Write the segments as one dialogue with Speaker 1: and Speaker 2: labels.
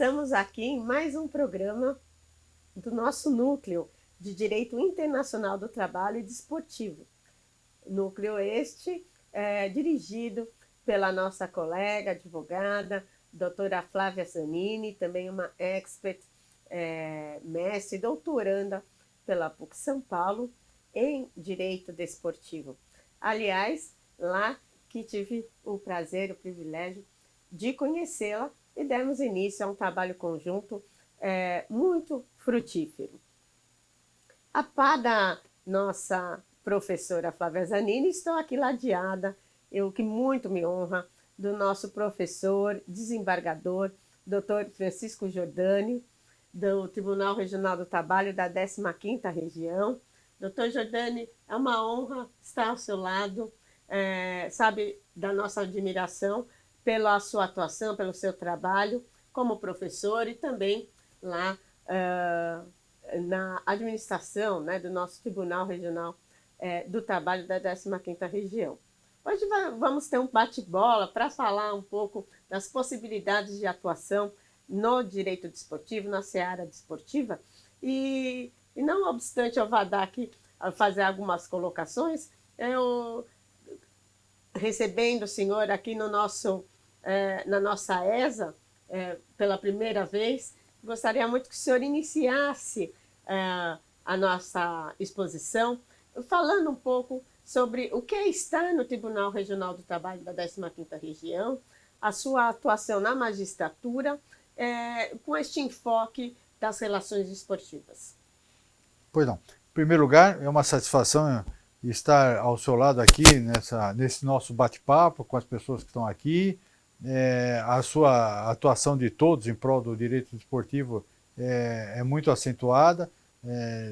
Speaker 1: Estamos aqui em mais um programa do nosso Núcleo de Direito Internacional do Trabalho e Desportivo. Núcleo este dirigido pela nossa colega, advogada, doutora Flávia Zanini, também uma expert, mestre, doutoranda pela PUC São Paulo em Direito Desportivo. Aliás, lá que tive o prazer, o privilégio de conhecê-la e demos início a um trabalho conjunto muito frutífero. A par da nossa professora Flávia Zanini, estou aqui ladeada, o que muito me honra, do nosso professor, desembargador, doutor Francisco Jordani, do Tribunal Regional do Trabalho da 15ª Região. Doutor Jordani, é uma honra estar ao seu lado, sabe da nossa admiração pela sua atuação, pelo seu trabalho como professor e também lá na administração, né, do nosso Tribunal Regional do Trabalho da 15ª Região. Hoje vamos ter um bate-bola para falar um pouco das possibilidades de atuação no direito desportivo, na seara desportiva, e não obstante eu vá dar aqui, fazer algumas colocações, eu recebendo o senhor aqui no nosso, na nossa ESA, pela primeira vez, gostaria muito que o senhor iniciasse a nossa exposição, falando um pouco sobre o que está no Tribunal Regional do Trabalho da 15ª Região, a sua atuação na magistratura, com este enfoque das relações esportivas.
Speaker 2: Pois não. Em primeiro lugar, é uma satisfação estar ao seu lado aqui nesse nosso bate-papo com as pessoas que estão aqui. A sua atuação de todos em prol do direito desportivo é muito acentuada.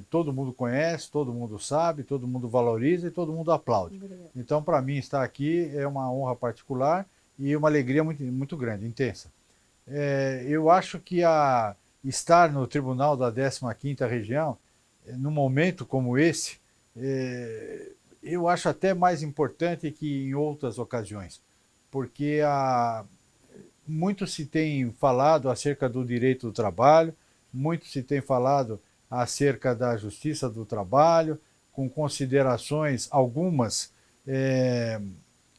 Speaker 2: Todo mundo conhece, todo mundo sabe, todo mundo valoriza e todo mundo aplaude. Obrigada. Então, para mim, estar aqui é uma honra particular e uma alegria muito, muito grande, intensa. Eu acho que estar no Tribunal da 15ª Região, num momento como esse, eu acho até mais importante que em outras ocasiões, porque muito se tem falado acerca do direito do trabalho, muito se tem falado acerca da justiça do trabalho, com considerações, algumas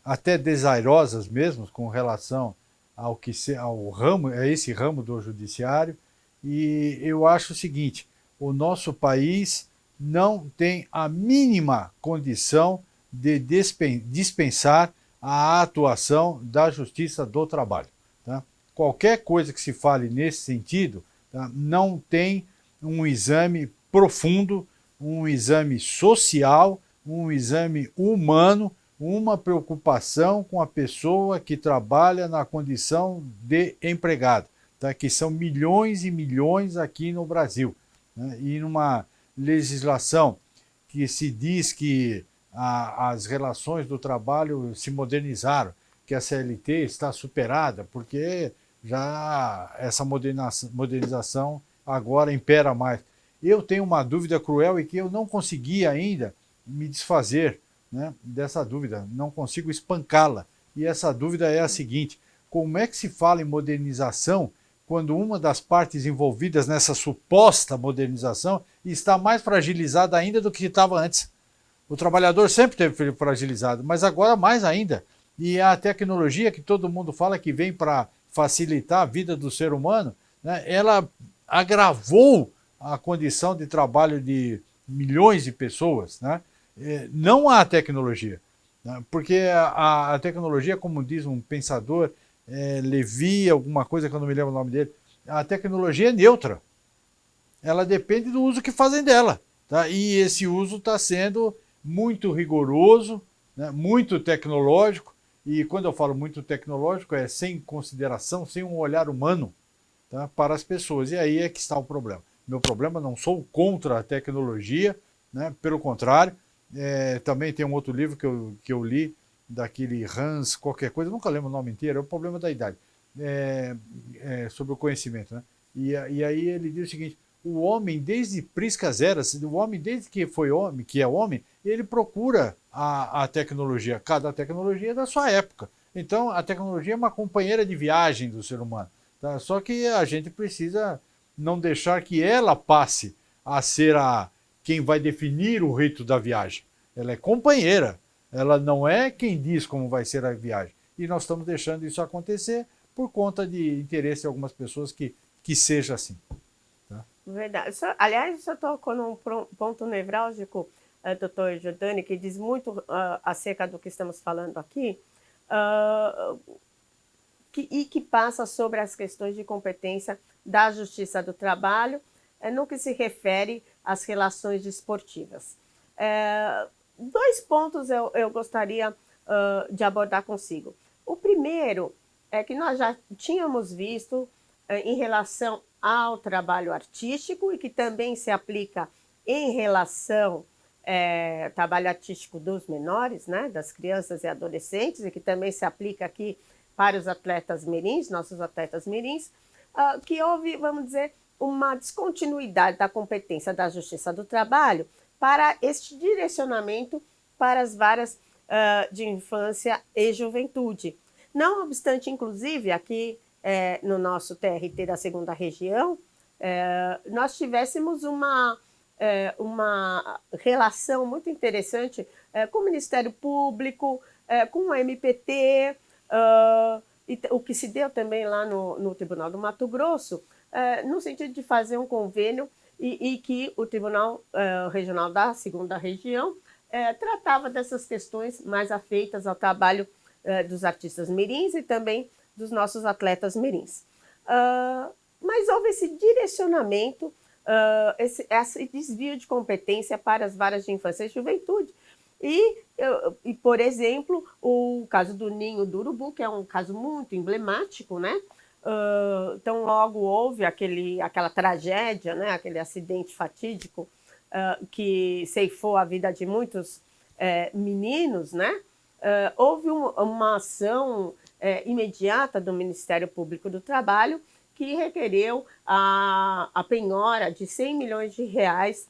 Speaker 2: até desairosas mesmo, com relação a esse ramo do judiciário. E eu acho o seguinte: o nosso país não tem a mínima condição de dispensar a atuação da justiça do trabalho. Tá? Qualquer coisa que se fale nesse sentido, tá, não tem um exame profundo, um exame social, um exame humano, uma preocupação com a pessoa que trabalha na condição de empregado, tá? Que são milhões e milhões aqui no Brasil. Né? E numa legislação que se diz que as relações do trabalho se modernizaram, que a CLT está superada, porque já essa modernização agora impera mais. Eu tenho uma dúvida cruel e que eu não consegui ainda me desfazer, né, dessa dúvida, não consigo espancá-la. E essa dúvida é a seguinte: como é que se fala em modernização quando uma das partes envolvidas nessa suposta modernização está mais fragilizada ainda do que estava antes? O trabalhador sempre teve fragilizado, mas agora mais ainda. E a tecnologia que todo mundo fala que vem para facilitar a vida do ser humano, né, ela agravou a condição de trabalho de milhões de pessoas, né? Não a tecnologia, né? Porque a tecnologia, como diz um pensador, Levi, alguma coisa que eu não me lembro o nome dele, a tecnologia é neutra. Ela depende do uso que fazem dela. Tá? E esse uso está sendo muito rigoroso, né? Muito tecnológico, e quando eu falo muito tecnológico é sem consideração, sem um olhar humano, tá, para as pessoas. E aí é que está o problema. Meu problema, não sou contra a tecnologia, né? Pelo contrário. Também tem um outro livro que eu li, daquele Hans, qualquer coisa, nunca lembro o nome inteiro, é o problema da idade, sobre o conhecimento. Né? E aí ele diz o seguinte: o homem, desde priscas eras, o homem, desde que foi homem, que é homem, ele procura a tecnologia, cada tecnologia da sua época. Então, a tecnologia é uma companheira de viagem do ser humano. Tá? Só que a gente precisa não deixar que ela passe a ser quem vai definir o rito da viagem. Ela é companheira, ela não é quem diz como vai ser a viagem. E nós estamos deixando isso acontecer por conta de interesse de algumas pessoas que seja assim. Tá?
Speaker 1: Verdade. Aliás, você tocou num ponto nevrálgico, doutor Giordani, que diz muito acerca do que estamos falando aqui, e que passa sobre as questões de competência da Justiça do Trabalho, no que se refere às relações desportivas. Dois pontos eu gostaria de abordar consigo. O primeiro é que nós já tínhamos visto em relação ao trabalho artístico e que também se aplica em relação ao trabalho artístico dos menores, né, das crianças e adolescentes, e que também se aplica aqui para os atletas mirins, nossos atletas mirins, que houve, vamos dizer, uma descontinuidade da competência da Justiça do Trabalho para este direcionamento para as varas de infância e juventude. Não obstante, inclusive, aqui no nosso TRT da 2ª Região, nós tivéssemos uma relação muito interessante com o Ministério Público, com o MPT, o que se deu também lá no Tribunal do Mato Grosso, no sentido de fazer um convênio e que o Tribunal Regional da 2ª Região tratava dessas questões mais afeitas ao trabalho dos artistas mirins e também dos nossos atletas mirins. Mas houve esse direcionamento, esse desvio de competência para as varas de infância e juventude. E, por exemplo, o caso do Ninho do Urubu, que é um caso muito emblemático, né? Então, logo houve aquela tragédia, né? Aquele acidente fatídico que ceifou a vida de muitos meninos, né? Houve uma ação imediata do Ministério Público do Trabalho que requereu a penhora de 100 milhões de reais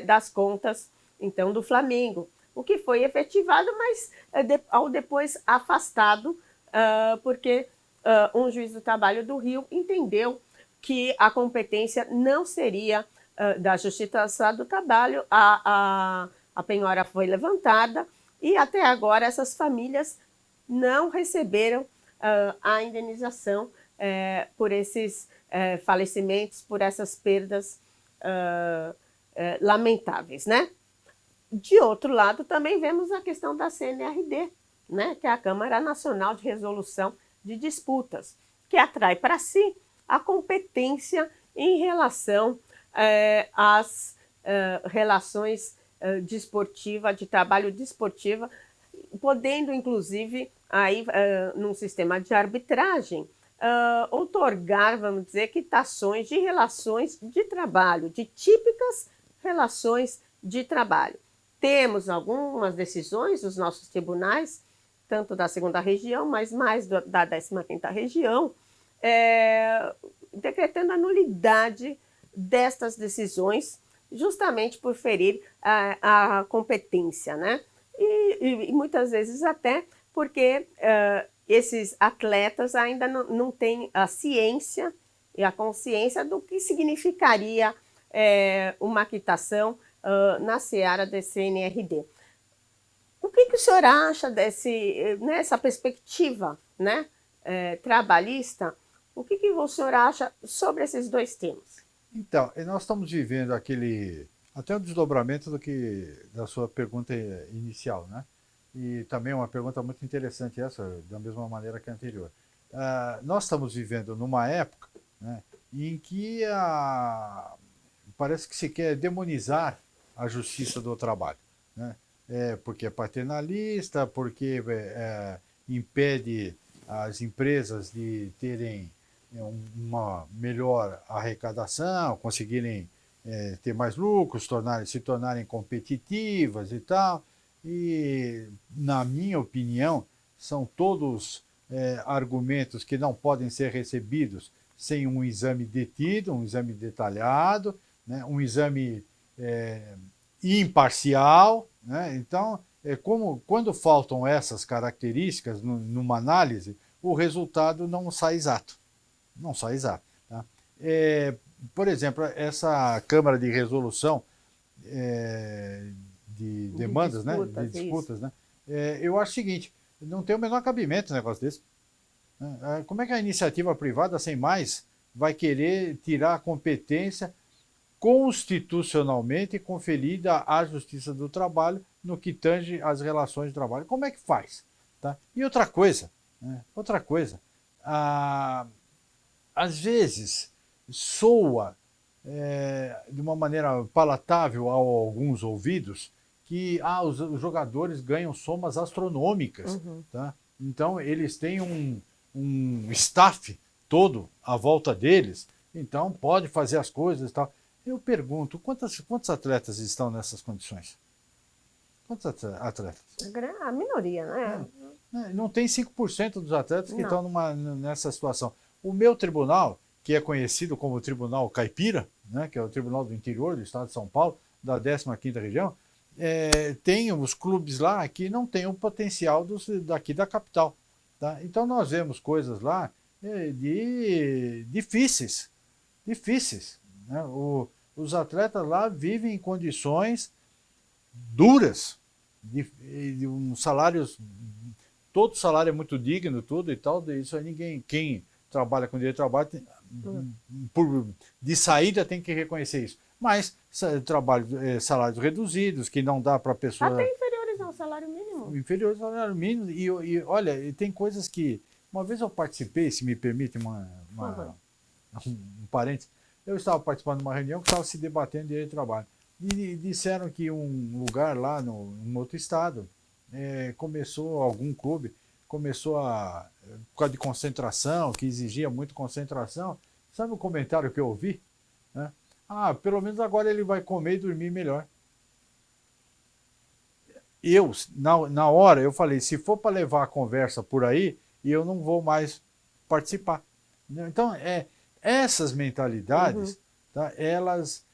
Speaker 1: das contas, então, do Flamengo, o que foi efetivado, mas ao depois afastado, porque um juiz do trabalho do Rio entendeu que a competência não seria da Justiça do Trabalho, a penhora foi levantada e até agora essas famílias não receberam a indenização por esses falecimentos, por essas perdas lamentáveis, né? De outro lado, também vemos a questão da CNRD, né? Que é a Câmara Nacional de Resolução de Disputas, que atrai para si a competência em relação às relações desportivas, de trabalho desportiva, podendo, inclusive, aí, num sistema de arbitragem, outorgar, vamos dizer, quitações de relações de trabalho, de típicas relações de trabalho. Temos algumas decisões dos nossos tribunais, tanto da 2ª Região, mas mais da 15ª Região, decretando a nulidade destas decisões, justamente por ferir a competência, né? E muitas vezes até porque esses atletas ainda não têm a ciência e a consciência do que significaria uma quitação na seara da CNRD. O que o senhor acha nessa perspectiva, né, trabalhista? O que o senhor acha sobre esses dois temas?
Speaker 2: Então, nós estamos vivendo até o desdobramento da sua pergunta inicial, né? E também uma pergunta muito interessante essa, da mesma maneira que a anterior. Nós estamos vivendo numa época, né, em que parece que se quer demonizar a justiça do trabalho, né? Porque é paternalista, porque impede as empresas de terem uma melhor arrecadação, conseguirem ter mais lucros, se tornarem competitivas e tal. E, na minha opinião, são todos argumentos que não podem ser recebidos sem um exame detido, um exame detalhado, né, um exame imparcial, né? Então, quando faltam essas características numa análise, o resultado não sai exato. não só exato. Tá? Por exemplo, essa Câmara de Resolução de demandas, né, de disputas, né, eu acho o seguinte, não tem o menor cabimento um negócio desse. Como é que a iniciativa privada, sem mais, vai querer tirar a competência constitucionalmente conferida à Justiça do Trabalho no que tange às relações de trabalho? Como é que faz? Tá? E outra coisa, né? Às vezes soa de uma maneira palatável a alguns ouvidos que os jogadores ganham somas astronômicas.
Speaker 1: Uhum.
Speaker 2: Tá? Então eles têm um staff todo à volta deles, então pode fazer as coisas e tal. Eu pergunto, quantos atletas estão nessas condições? Quantos atletas?
Speaker 1: A minoria, né?
Speaker 2: Não tem 5% dos atletas que
Speaker 1: Não.
Speaker 2: estão nessa situação. O meu tribunal, que é conhecido como Tribunal Caipira, né, que é o Tribunal do Interior do Estado de São Paulo, da 15ª Região, tem os clubes lá que não têm o potencial daqui da capital. Tá? Então nós vemos coisas lá difíceis. Né? Os atletas lá vivem em condições duras, de salários, todo salário é muito digno, tudo e tal, isso aí ninguém, quem trabalha com direito de trabalho, de saída tem que reconhecer isso. Mas salários reduzidos, que não dá para a pessoa...
Speaker 1: Até inferiores ao salário mínimo.
Speaker 2: Inferiores ao salário mínimo. E olha, tem coisas que... Uma vez eu participei, se me permite um parênteses, eu estava participando de uma reunião que estava se debatendo direito de trabalho. E disseram que um lugar lá num outro estado, algum clube começou por causa de concentração, que exigia muito concentração. Sabe o comentário que eu ouvi? Né? Pelo menos agora ele vai comer e dormir melhor. Na hora, eu falei, se for para levar a conversa por aí, eu não vou mais participar. Então, essas mentalidades, tá, elas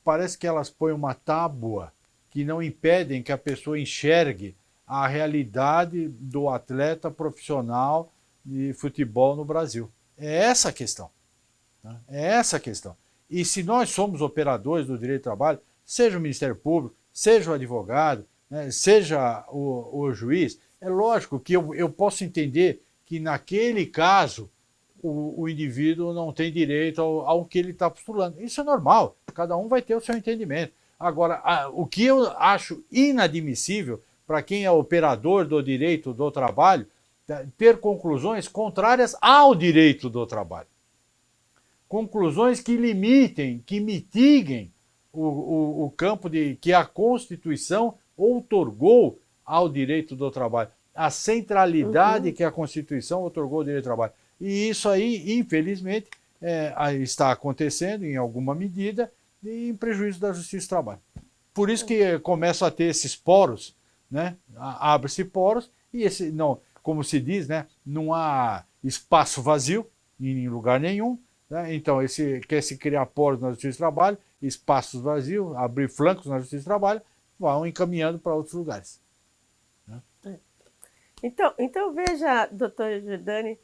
Speaker 2: parece que elas põem uma tábua que não impedem que a pessoa enxergue a realidade do atleta profissional de futebol no Brasil. É essa a questão. Tá? É essa a questão. E se nós somos operadores do direito do trabalho, seja o Ministério Público, seja o advogado, né, seja o juiz, é lógico que eu posso entender que naquele caso o indivíduo não tem direito ao que ele está postulando. Isso é normal, cada um vai ter o seu entendimento. Agora, o que eu acho inadmissível para quem é operador do direito do trabalho, ter conclusões contrárias ao direito do trabalho. Conclusões que limitem, que mitiguem o campo que a Constituição outorgou ao direito do trabalho, a centralidade que a Constituição outorgou ao direito do trabalho. E isso aí, infelizmente, está acontecendo em alguma medida em prejuízo da Justiça do Trabalho. Por isso que começam a ter esses poros, né? Abre-se poros e como se diz, né? Não há espaço vazio em lugar nenhum. Né? Então, quer se criar poros na Justiça do Trabalho, espaços vazios, abrir flancos na Justiça do Trabalho, vão encaminhando para outros lugares. Né?
Speaker 1: Então veja, doutor Giordani,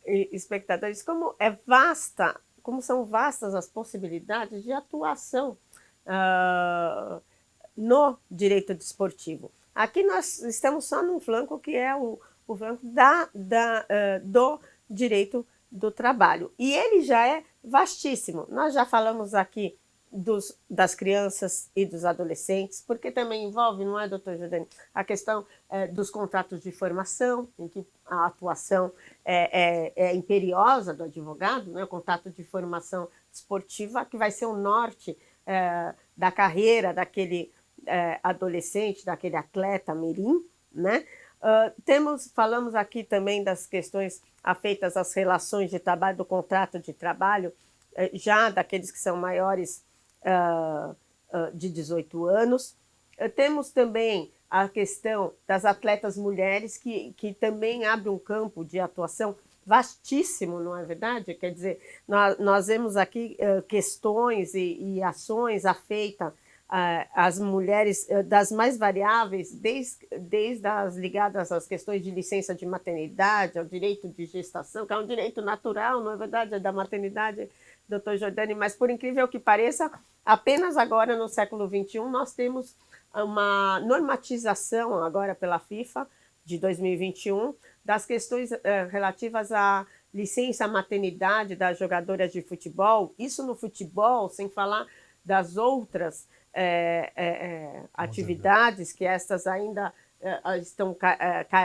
Speaker 1: espectadores, como são vastas as possibilidades de atuação no direito desportivo. Aqui nós estamos só num flanco que é o flanco do direito do trabalho. E ele já é vastíssimo. Nós já falamos aqui das crianças e dos adolescentes, porque também envolve, não é, doutor Giordani, a questão dos contratos de formação, em que a atuação é imperiosa do advogado, né, o contrato de formação desportiva, que vai ser o norte da carreira daquele adolescente, daquele atleta mirim, né? Falamos aqui também das questões afeitas às relações de trabalho, do contrato de trabalho, já daqueles que são maiores de 18 anos. Temos também a questão das atletas mulheres, que também abre um campo de atuação vastíssimo, não é verdade? Quer dizer, nós vemos aqui questões e ações afeitas as mulheres das mais variáveis, desde as ligadas às questões de licença de maternidade, ao direito de gestação, que é um direito natural, não é verdade, é da maternidade, doutor Jordani, mas por incrível que pareça, apenas agora no século XXI nós temos uma normatização agora pela FIFA de 2021 das questões relativas à licença maternidade das jogadoras de futebol, isso no futebol, sem falar das outras atividades que estas ainda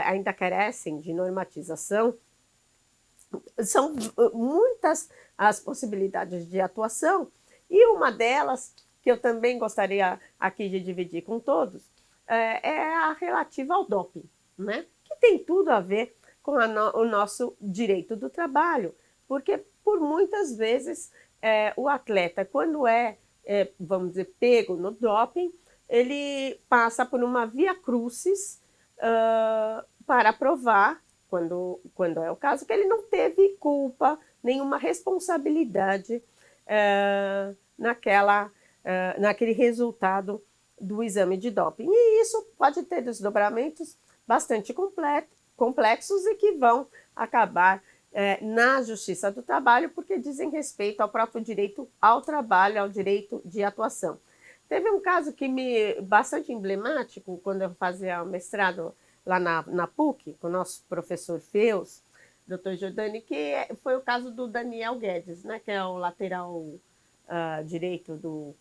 Speaker 1: ainda carecem de normatização. São muitas as possibilidades de atuação e uma delas que eu também gostaria aqui de dividir com todos é a relativa ao doping, né? Que tem tudo a ver com o nosso direito do trabalho, porque por muitas vezes o atleta, quando vamos dizer, pego no doping, ele passa por uma via crucis para provar, quando é o caso, que ele não teve culpa, nenhuma responsabilidade naquele resultado do exame de doping. E isso pode ter desdobramentos bastante complexos e que vão acabar na Justiça do Trabalho, porque dizem respeito ao próprio direito ao trabalho, ao direito de atuação. Teve um caso bastante emblemático, quando eu fazia o mestrado lá na PUC, com o nosso professor Feus, doutor Jordani, que foi o caso do Daniel Guedes, né, que é o lateral direito do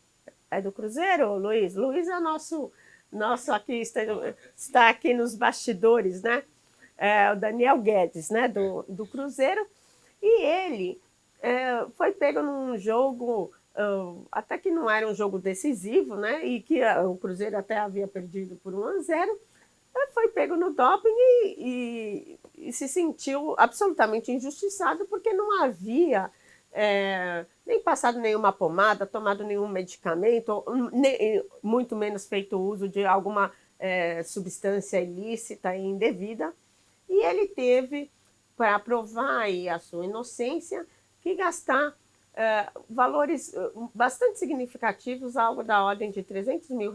Speaker 1: Cruzeiro, Luiz? Luiz é nosso aqui, está aqui nos bastidores, né? O Daniel Guedes, né, do Cruzeiro, e ele foi pego num jogo, até que não era um jogo decisivo, né, e que o Cruzeiro até havia perdido por 1-0, foi pego no doping e se sentiu absolutamente injustiçado, porque não havia nem passado nenhuma pomada, tomado nenhum medicamento, muito menos feito uso de alguma substância ilícita e indevida. E ele teve, para provar aí a sua inocência, que gastar valores bastante significativos, algo da ordem de R$300 mil,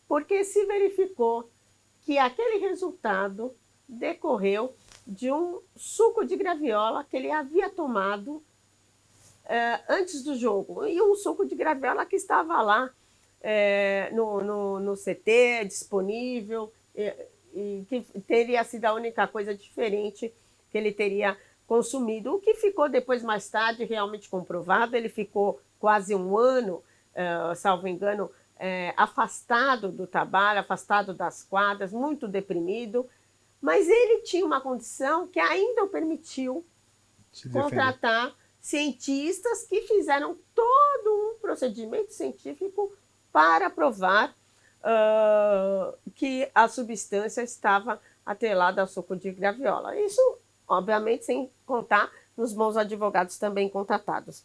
Speaker 1: porque se verificou que aquele resultado decorreu de um suco de graviola que ele havia tomado antes do jogo. E um suco de graviola que estava lá no CT, disponível, e que teria sido a única coisa diferente que ele teria consumido. O que ficou depois, mais tarde, realmente comprovado. Ele ficou quase um ano, salvo engano, afastado do trabalho, afastado das quadras, muito deprimido, mas ele tinha uma condição que ainda o permitiu contratar cientistas que fizeram todo um procedimento científico para provar que a substância estava atrelada ao suco de graviola. Isso, obviamente, sem contar nos bons advogados também contratados.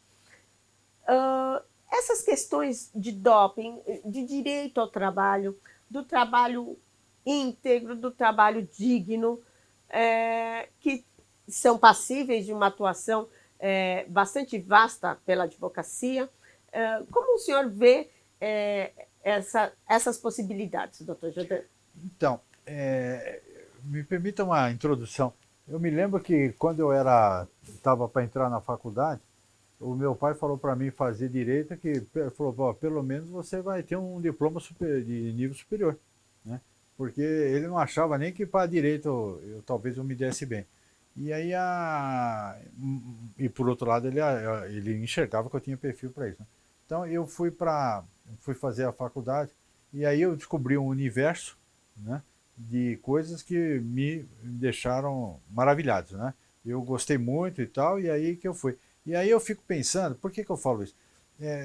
Speaker 1: Essas questões de doping, de direito ao trabalho, do trabalho íntegro, do trabalho digno, que são passíveis de uma atuação bastante vasta pela advocacia. Como o senhor vê essas possibilidades, doutor Jordani?
Speaker 2: Então, me permita uma introdução. Eu me lembro que quando eu estava para entrar na faculdade, o meu pai falou para mim fazer direito, que falou, pelo menos você vai ter um diploma de nível superior, né? Porque ele não achava nem que para direito talvez eu me desse bem. E aí, e por outro lado, ele enxergava que eu tinha perfil para isso, né? Então eu fui fazer a faculdade e aí eu descobri um universo, né, de coisas que me deixaram maravilhados, né? Eu gostei muito e tal, e aí que eu fui. E aí eu fico pensando, por que eu falo isso?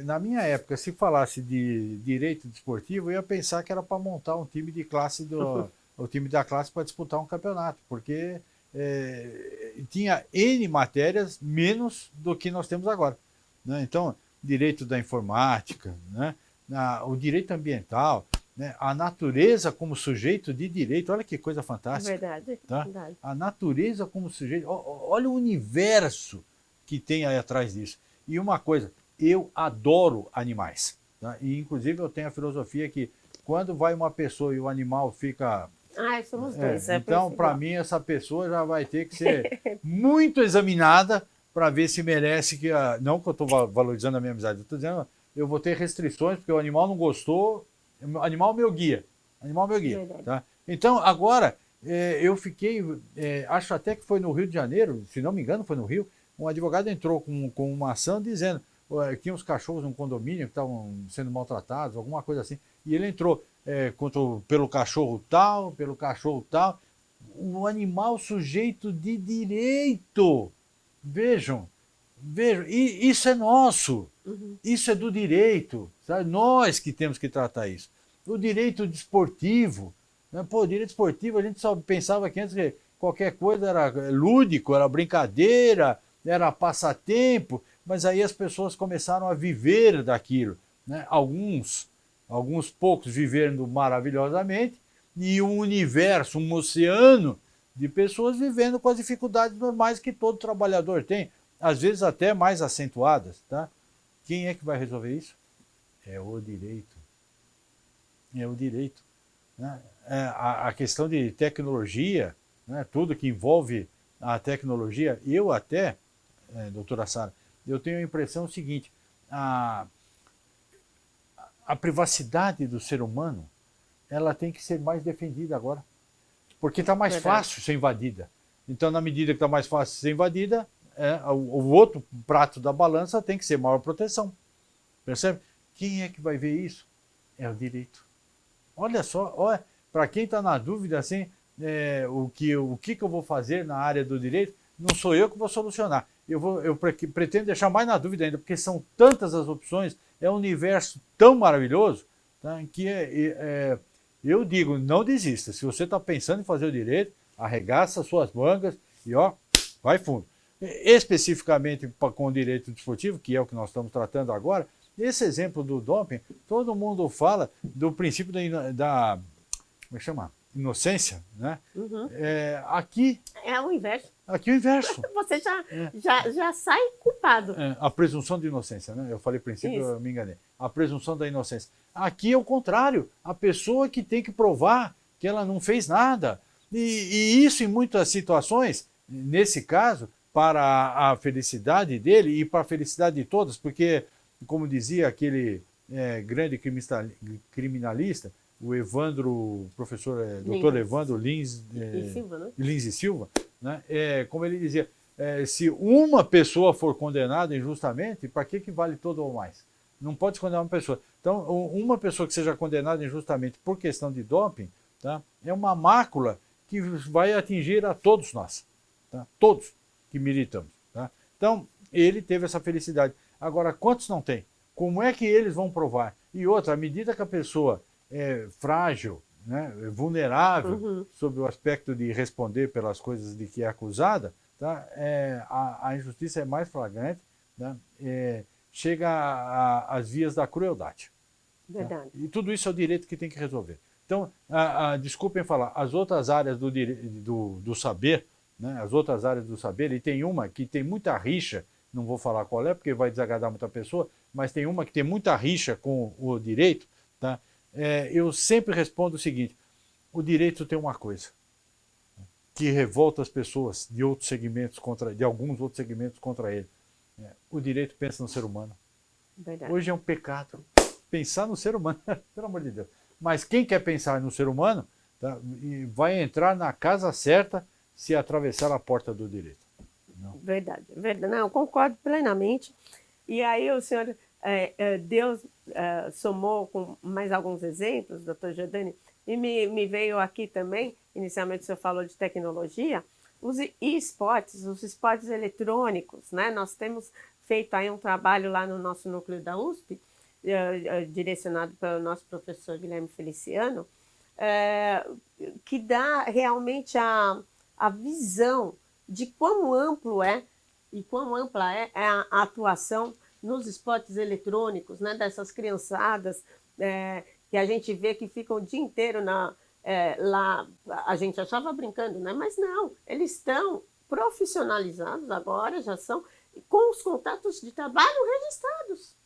Speaker 2: Na minha época, se falasse de direito desportivo, eu ia pensar que era para montar um time de classe o time da classe para disputar um campeonato, porque tinha N matérias menos do que nós temos agora, né? Então, direito da informática, né? O direito ambiental, né? A natureza como sujeito de direito, olha que coisa fantástica.
Speaker 1: Verdade,
Speaker 2: tá?
Speaker 1: verdade.
Speaker 2: A natureza como sujeito, olha o universo que tem aí atrás disso. E uma coisa, eu adoro animais. Tá? E, inclusive, eu tenho a filosofia que quando vai uma pessoa e o animal fica...
Speaker 1: Somos dois.
Speaker 2: Então, para mim, essa pessoa já vai ter que ser muito examinada para ver se merece que... Não que eu estou valorizando a minha amizade, eu estou dizendo eu vou ter restrições porque o animal não gostou, o animal é meu guia. Animal é meu guia. Tá? Então, agora, eu fiquei... acho até que foi no Rio de Janeiro, se não me engano, foi no Rio, um advogado entrou com uma ação dizendo que tinha uns cachorros no condomínio que estavam sendo maltratados, alguma coisa assim, e ele entrou pelo cachorro tal, pelo cachorro tal, o animal sujeito de direito. Vejam, e isso é nosso, isso é do direito, sabe? Nós que temos que tratar isso. O direito desportivo, né? Pô, o direito esportivo a gente só pensava que antes que qualquer coisa era lúdico, era brincadeira, era passatempo, mas aí as pessoas começaram a viver daquilo, né? Alguns poucos vivendo maravilhosamente, e um universo, um oceano de pessoas vivendo com as dificuldades normais que todo trabalhador tem, às vezes até mais acentuadas. Tá? Quem é que vai resolver isso? É o direito. É o direito. Né? A questão de tecnologia, né? Tudo que envolve a tecnologia, eu até, doutora Sara, eu tenho a impressão seguinte, a privacidade do ser humano, ela tem que ser mais defendida agora, porque está mais fácil ser invadida. Então, na medida que está mais fácil ser invadida, o outro prato da balança tem que ser maior proteção. Percebe? Quem é que vai ver isso? É o direito. Olha só, para quem está na dúvida, assim, o que eu vou fazer na área do direito, não sou eu que vou solucionar. Eu pretendo deixar mais na dúvida ainda, porque são tantas as opções, é um universo tão maravilhoso, tá, que eu digo, não desista. Se você está pensando em fazer o direito, arregaça suas mangas e vai fundo. Especificamente com o direito desportivo, que é o que nós estamos tratando agora, esse exemplo do doping, todo mundo fala do princípio da como é que chama? Inocência, né? Aqui... É o inverso. Aqui é o inverso.
Speaker 1: Você já sai culpado.
Speaker 2: A presunção de inocência, né? Eu falei princípio, eu me enganei. A presunção da inocência. Aqui é o contrário. A pessoa que tem que provar que ela não fez nada. E isso em muitas situações, nesse caso, para a felicidade dele e para a felicidade de todos, porque, como dizia aquele grande criminalista, o Evandro, professor Dr. Evandro Lins e Silva, né? Como ele dizia, se uma pessoa for condenada injustamente, para que vale todo ou mais? Não pode se condenar uma pessoa. Então, uma pessoa que seja condenada injustamente por questão de doping, tá, é uma mácula que vai atingir a todos nós, tá? Todos que militamos. Tá? Então, ele teve essa felicidade. Agora, quantos não tem? Como é que eles vão provar? E outra, à medida que a pessoa é frágil, né, vulnerável, sob o aspecto de responder pelas coisas de que é acusada, tá, a injustiça é mais flagrante, né, chega às vias da crueldade.
Speaker 1: Verdade.
Speaker 2: Tá? E tudo isso é o direito que tem que resolver. Então, desculpem falar, as outras áreas do saber, né, as outras áreas do saber, e tem uma que tem muita rixa, não vou falar qual é, porque vai desagradar muita pessoa, mas tem uma que tem muita rixa com o direito, tá? Eu sempre respondo o seguinte: o direito tem uma coisa que revolta as pessoas de outros segmentos de alguns outros segmentos contra ele. O direito pensa no ser humano.
Speaker 1: Verdade.
Speaker 2: Hoje é um pecado pensar no ser humano, pelo amor de Deus. Mas quem quer pensar no ser humano, tá, vai entrar na casa certa se atravessar a porta do direito. Não.
Speaker 1: Verdade, verdade. Não, eu concordo plenamente. E aí o senhor, Deus somou com mais alguns exemplos, doutor Giordani, e me veio aqui também, inicialmente o senhor falou de tecnologia, os e-sports, os esportes eletrônicos, né? Nós temos feito aí um trabalho lá no nosso núcleo da USP, direcionado pelo nosso professor Guilherme Feliciano, que dá realmente a visão de quão amplo e quão ampla é a atuação nos esportes eletrônicos, né, dessas criançadas que a gente vê que ficam o dia inteiro lá, a gente achava brincando, né? Mas não, eles estão profissionalizados agora, já são, com os contratos de trabalho registrados.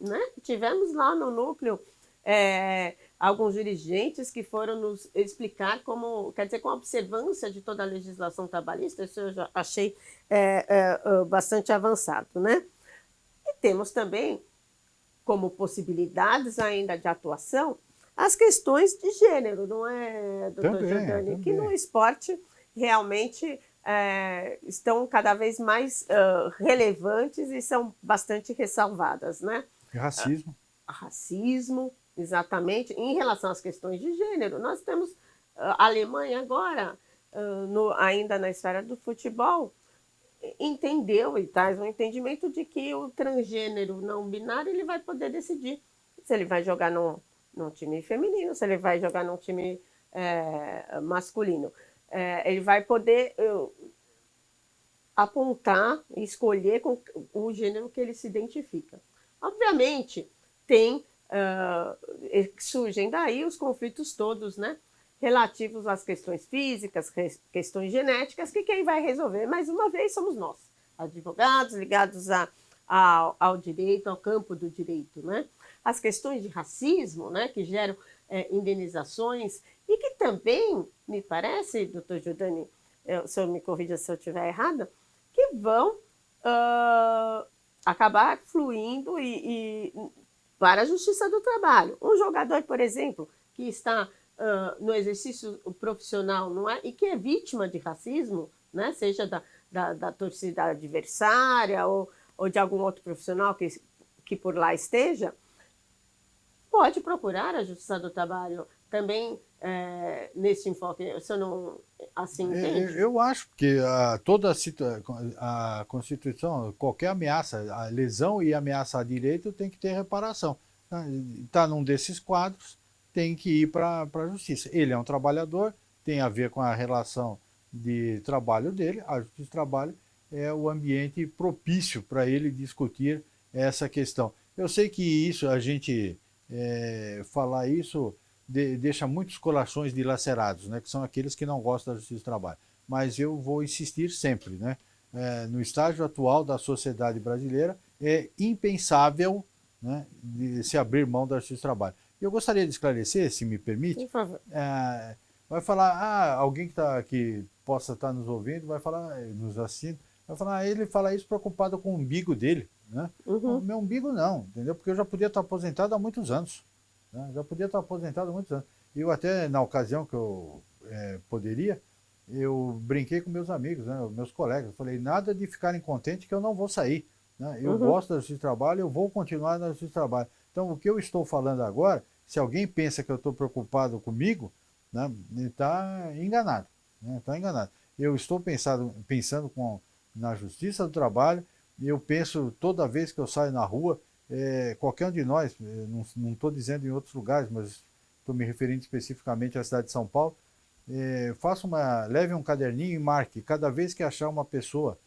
Speaker 1: né? Tivemos lá no núcleo alguns dirigentes que foram nos explicar como, quer dizer, com a observância de toda a legislação trabalhista, isso eu já achei bastante avançado, né? E temos também, como possibilidades ainda de atuação, as questões de gênero, não é, doutor Giordani? Que no esporte realmente estão cada vez mais relevantes e são bastante ressalvadas, né?
Speaker 2: Racismo.
Speaker 1: Racismo, exatamente. Em relação às questões de gênero, nós temos a Alemanha agora, ainda na esfera do futebol, entendeu e traz um entendimento de que o transgênero não binário ele vai poder decidir se ele vai jogar num time feminino, se ele vai jogar num time masculino. Ele vai poder apontar e escolher com o gênero que ele se identifica. Obviamente, surgem daí os conflitos todos, né? Relativos às questões físicas, questões genéticas, que quem vai resolver, mais uma vez, somos nós, advogados ligados ao direito, ao campo do direito, né? As questões de racismo, né, que geram indenizações e que também, me parece, doutor Giordani, o senhor me corrija se eu estiver errada, que vão acabar fluindo para a Justiça do Trabalho. Um jogador, por exemplo, que está no exercício profissional, não é? E que é vítima de racismo, né? Seja da torcida adversária ou de algum outro profissional que por lá esteja, pode procurar a Justiça do Trabalho também nesse enfoque. Você não assim entende?
Speaker 2: Eu acho que toda a Constituição, qualquer ameaça, a lesão e ameaça a direito tem que ter reparação. Está num desses quadros, tem que ir para a justiça. Ele é um trabalhador, tem a ver com a relação de trabalho dele, a justiça do trabalho é o ambiente propício para ele discutir essa questão. Eu sei que isso, a gente falar isso deixa muitos corações dilacerados, né, que são aqueles que não gostam da justiça do trabalho. Mas eu vou insistir sempre, né, no estágio atual da sociedade brasileira, é impensável, né, de se abrir mão da justiça do trabalho. Eu gostaria de esclarecer, se me permite.
Speaker 1: Por favor.
Speaker 2: Vai falar, alguém que possa estar nos ouvindo, vai falar, nos assistindo, vai falar, ele fala isso preocupado com o umbigo dele, né?
Speaker 1: Uhum.
Speaker 2: O meu umbigo não, entendeu? Porque eu já podia estar aposentado há muitos anos, né? Já podia estar aposentado há muitos anos. Eu até, na ocasião que eu poderia, eu brinquei com meus amigos, né, meus colegas, eu falei, nada de ficarem contentes que eu não vou sair, né? Eu gosto da justiça do trabalho, eu vou continuar na justiça do trabalho. Então, o que eu estou falando agora, se alguém pensa que eu estou preocupado comigo, né, ele está enganado, né? Está enganado. Eu estou pensando na justiça do trabalho, e eu penso toda vez que eu saio na rua, qualquer um de nós, não estou dizendo em outros lugares, mas estou me referindo especificamente à cidade de São Paulo, leve um caderninho e marque, cada vez que achar uma pessoa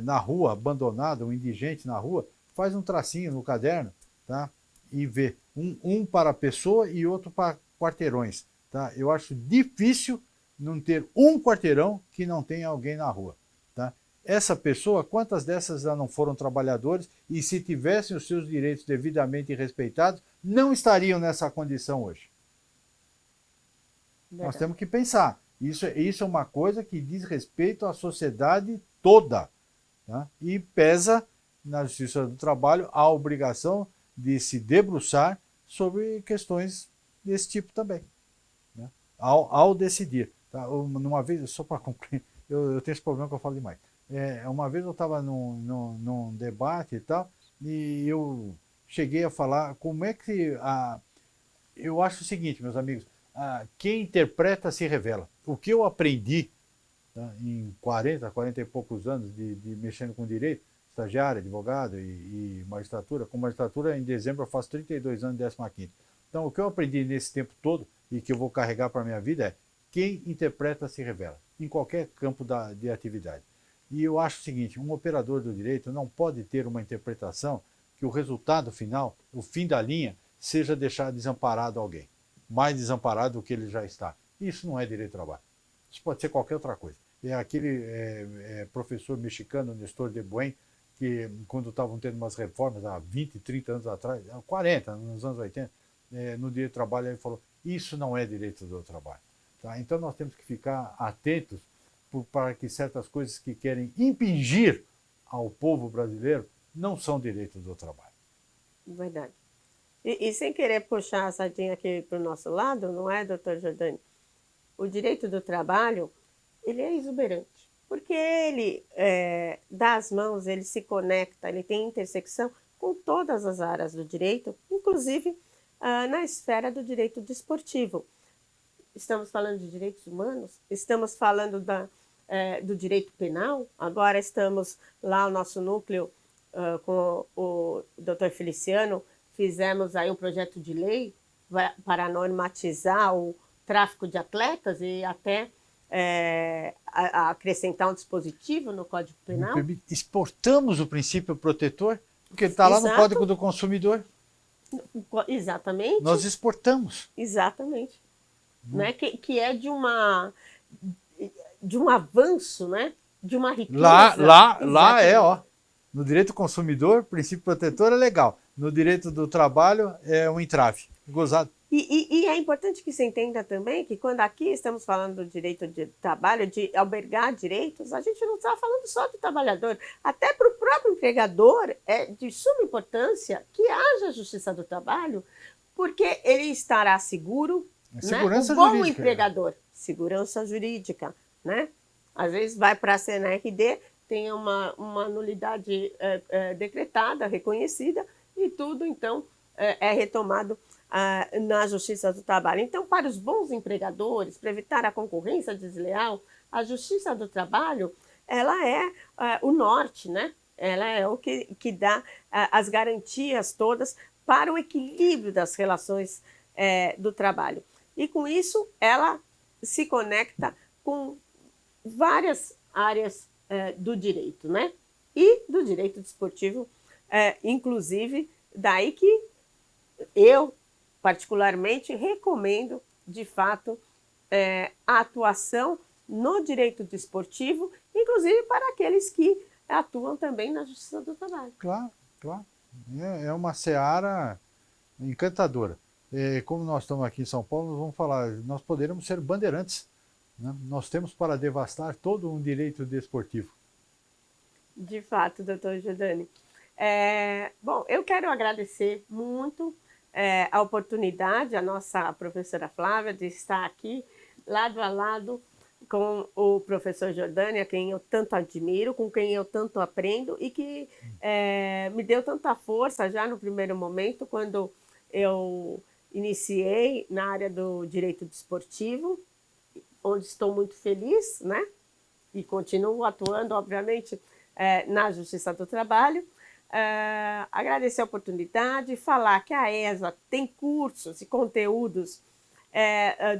Speaker 2: na rua, abandonada, um indigente na rua, faz um tracinho no caderno, tá? E vê um para a pessoa e outro para quarteirões, tá? Eu acho difícil não ter um quarteirão que não tenha alguém na rua, tá? Essa pessoa, quantas dessas já não foram trabalhadores e se tivessem os seus direitos devidamente respeitados, não estariam nessa condição hoje? Verdade. Nós temos que pensar. Isso é uma coisa que diz respeito à sociedade toda, tá? E pesa na Justiça do Trabalho a obrigação de se debruçar sobre questões desse tipo também, né? Ao decidir. Tá? Uma vez, só para concluir, eu tenho esse problema que eu falo demais. Uma vez eu estava num debate e tal, e eu cheguei a falar como é que... eu acho o seguinte, meus amigos, quem interpreta se revela. O que eu aprendi, tá, em 40 e poucos anos de mexendo com direito, estagiário, advogado e magistratura, com magistratura em dezembro eu faço 32 anos de 15ª. Então o que eu aprendi nesse tempo todo e que eu vou carregar para a minha vida é quem interpreta se revela, em qualquer campo de atividade. E eu acho o seguinte, um operador do direito não pode ter uma interpretação que o resultado final, o fim da linha, seja deixar desamparado alguém, mais desamparado do que ele já está. Isso não é direito do trabalho. Isso pode ser qualquer outra coisa. É aquele professor mexicano, Nestor de Buen, que quando estavam tendo umas reformas há 20, 30 anos atrás, 40, nos anos 80, no direito do trabalho, ele falou, isso não é direito do trabalho. Tá? Então nós temos que ficar atentos para que certas coisas que querem impingir ao povo brasileiro não são direito do trabalho.
Speaker 1: Verdade. E sem querer puxar a sardinha aqui para o nosso lado, não é, doutor Jordani? O direito do trabalho, ele é exuberante, porque ele dá as mãos, ele se conecta, ele tem intersecção com todas as áreas do direito, inclusive na esfera do direito desportivo. Estamos falando de direitos humanos, estamos falando do direito penal, agora estamos lá, o nosso núcleo, com o doutor Feliciano, fizemos aí um projeto de lei para normatizar o tráfico de atletas e até acrescentar um dispositivo no Código Penal.
Speaker 2: Exportamos o princípio protetor, porque está lá no Código do Consumidor.
Speaker 1: Exatamente.
Speaker 2: Nós exportamos.
Speaker 1: Exatamente. Né? Que é de um avanço, né? De uma riqueza.
Speaker 2: Lá é, ó. No direito do consumidor, princípio protetor é legal. No direito do trabalho é um entrave. Gozado.
Speaker 1: E é importante que se entenda também que quando aqui estamos falando do direito de trabalho, de albergar direitos, a gente não está falando só do trabalhador. Até para o próprio empregador é de suma importância que haja justiça do trabalho, porque ele estará seguro,
Speaker 2: segurança
Speaker 1: né? O bom
Speaker 2: jurídica,
Speaker 1: empregador, segurança jurídica, né? Às vezes vai para a CNRD, tem uma nulidade decretada, reconhecida, e tudo, então, é retomado na Justiça do Trabalho. Então, para os bons empregadores, para evitar a concorrência desleal, a Justiça do Trabalho, ela é o norte, né? Ela é o que dá as garantias todas para o equilíbrio das relações do trabalho. E, com isso, ela se conecta com várias áreas do direito, né? E do direito desportivo, inclusive, daí que eu, particularmente, recomendo, de fato, a atuação no direito desportivo, inclusive para aqueles que atuam também na Justiça do Trabalho.
Speaker 2: Claro, claro. É uma seara encantadora. Como nós estamos aqui em São Paulo, nós vamos falar, nós poderíamos ser bandeirantes. Né? Nós temos para devastar todo um direito desportivo.
Speaker 1: De fato, doutor Jordani. Bom, eu quero agradecer muito a oportunidade, a nossa professora Flávia, de estar aqui lado a lado com o professor Jordani, a quem eu tanto admiro, com quem eu tanto aprendo e que me deu tanta força já no primeiro momento, quando eu iniciei na área do direito desportivo, onde estou muito feliz, né? E continuo atuando, obviamente, na Justiça do Trabalho. Agradecer a oportunidade, falar que a ESA tem cursos e conteúdos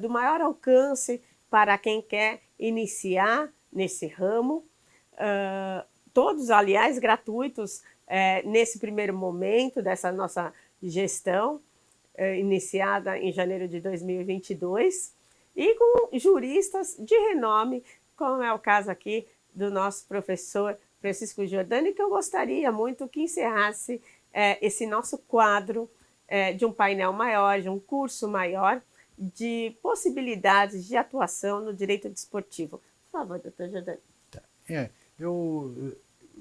Speaker 1: do maior alcance para quem quer iniciar nesse ramo. Todos, aliás, gratuitos nesse primeiro momento dessa nossa gestão, iniciada em janeiro de 2022, e com juristas de renome, como é o caso aqui do nosso professor Francisco Jordani, que eu gostaria muito que encerrasse esse nosso quadro de um painel maior, de um curso maior, de possibilidades de atuação no direito desportivo. Por favor, doutor Jordani.
Speaker 2: Eu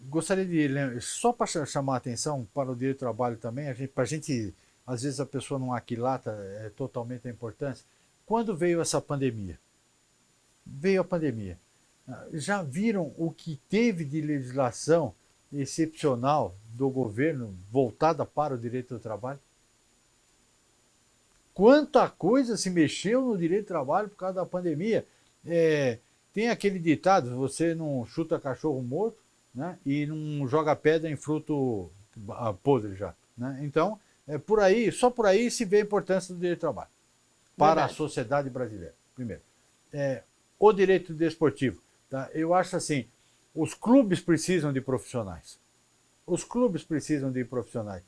Speaker 2: gostaria de, só para chamar a atenção para o direito do trabalho também, para a gente, às vezes a pessoa não aquilata totalmente a importância. Quando veio essa pandemia? Veio a pandemia. Já viram o que teve de legislação excepcional do governo voltada para o direito do trabalho? Quanta coisa se mexeu no direito do trabalho por causa da pandemia. Tem aquele ditado, você não chuta cachorro morto, né, e não joga pedra em fruto podre já. Né? Então, por aí, só por aí se vê a importância do direito do trabalho para a sociedade brasileira. Primeiro, o direito desportivo. Tá? Eu acho assim, os clubes precisam de profissionais. Os clubes precisam de profissionais.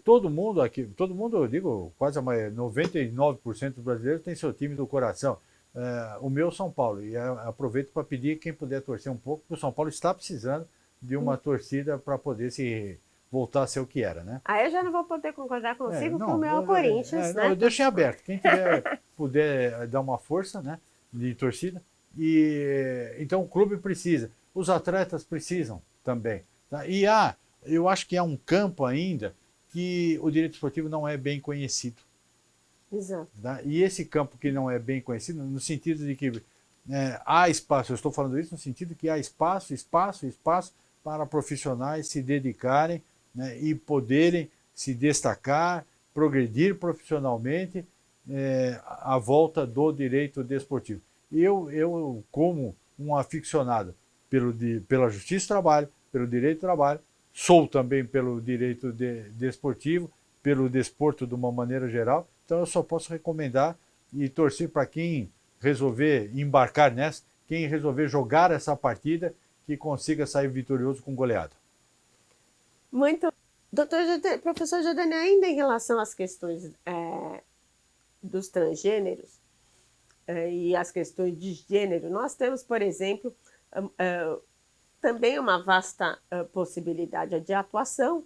Speaker 2: Todo mundo aqui, eu digo, quase 99% dos brasileiros tem seu time do coração. O meu São Paulo. E aproveito para pedir quem puder torcer um pouco, porque o São Paulo está precisando de uma torcida para poder se voltar a ser o que era, né?
Speaker 1: Aí eu já não vou poder concordar consigo, porque o meu é o
Speaker 2: não,
Speaker 1: Corinthians,
Speaker 2: não,
Speaker 1: né?
Speaker 2: eu deixo em aberto. Quem puder dar uma força, né, de torcida. E então o clube precisa, os atletas precisam também. Tá? E eu acho que há um campo ainda que o direito esportivo não é bem conhecido.
Speaker 1: Exato.
Speaker 2: Tá? E esse campo que não é bem conhecido, no sentido de que há espaço, eu estou falando isso no sentido que há espaço para profissionais se dedicarem, né, e poderem se destacar, progredir profissionalmente à volta do direito desportivo. Eu como um aficionado pela justiça do trabalho, pelo direito do trabalho, sou também pelo direito desportivo, pelo desporto de uma maneira geral, então eu só posso recomendar e torcer para quem resolver embarcar nessa, quem resolver jogar essa partida, que consiga sair vitorioso com goleada.
Speaker 1: Muito. Professor Jordani, ainda em relação às questões dos transgêneros e as questões de gênero, nós temos, por exemplo, também uma vasta possibilidade de atuação.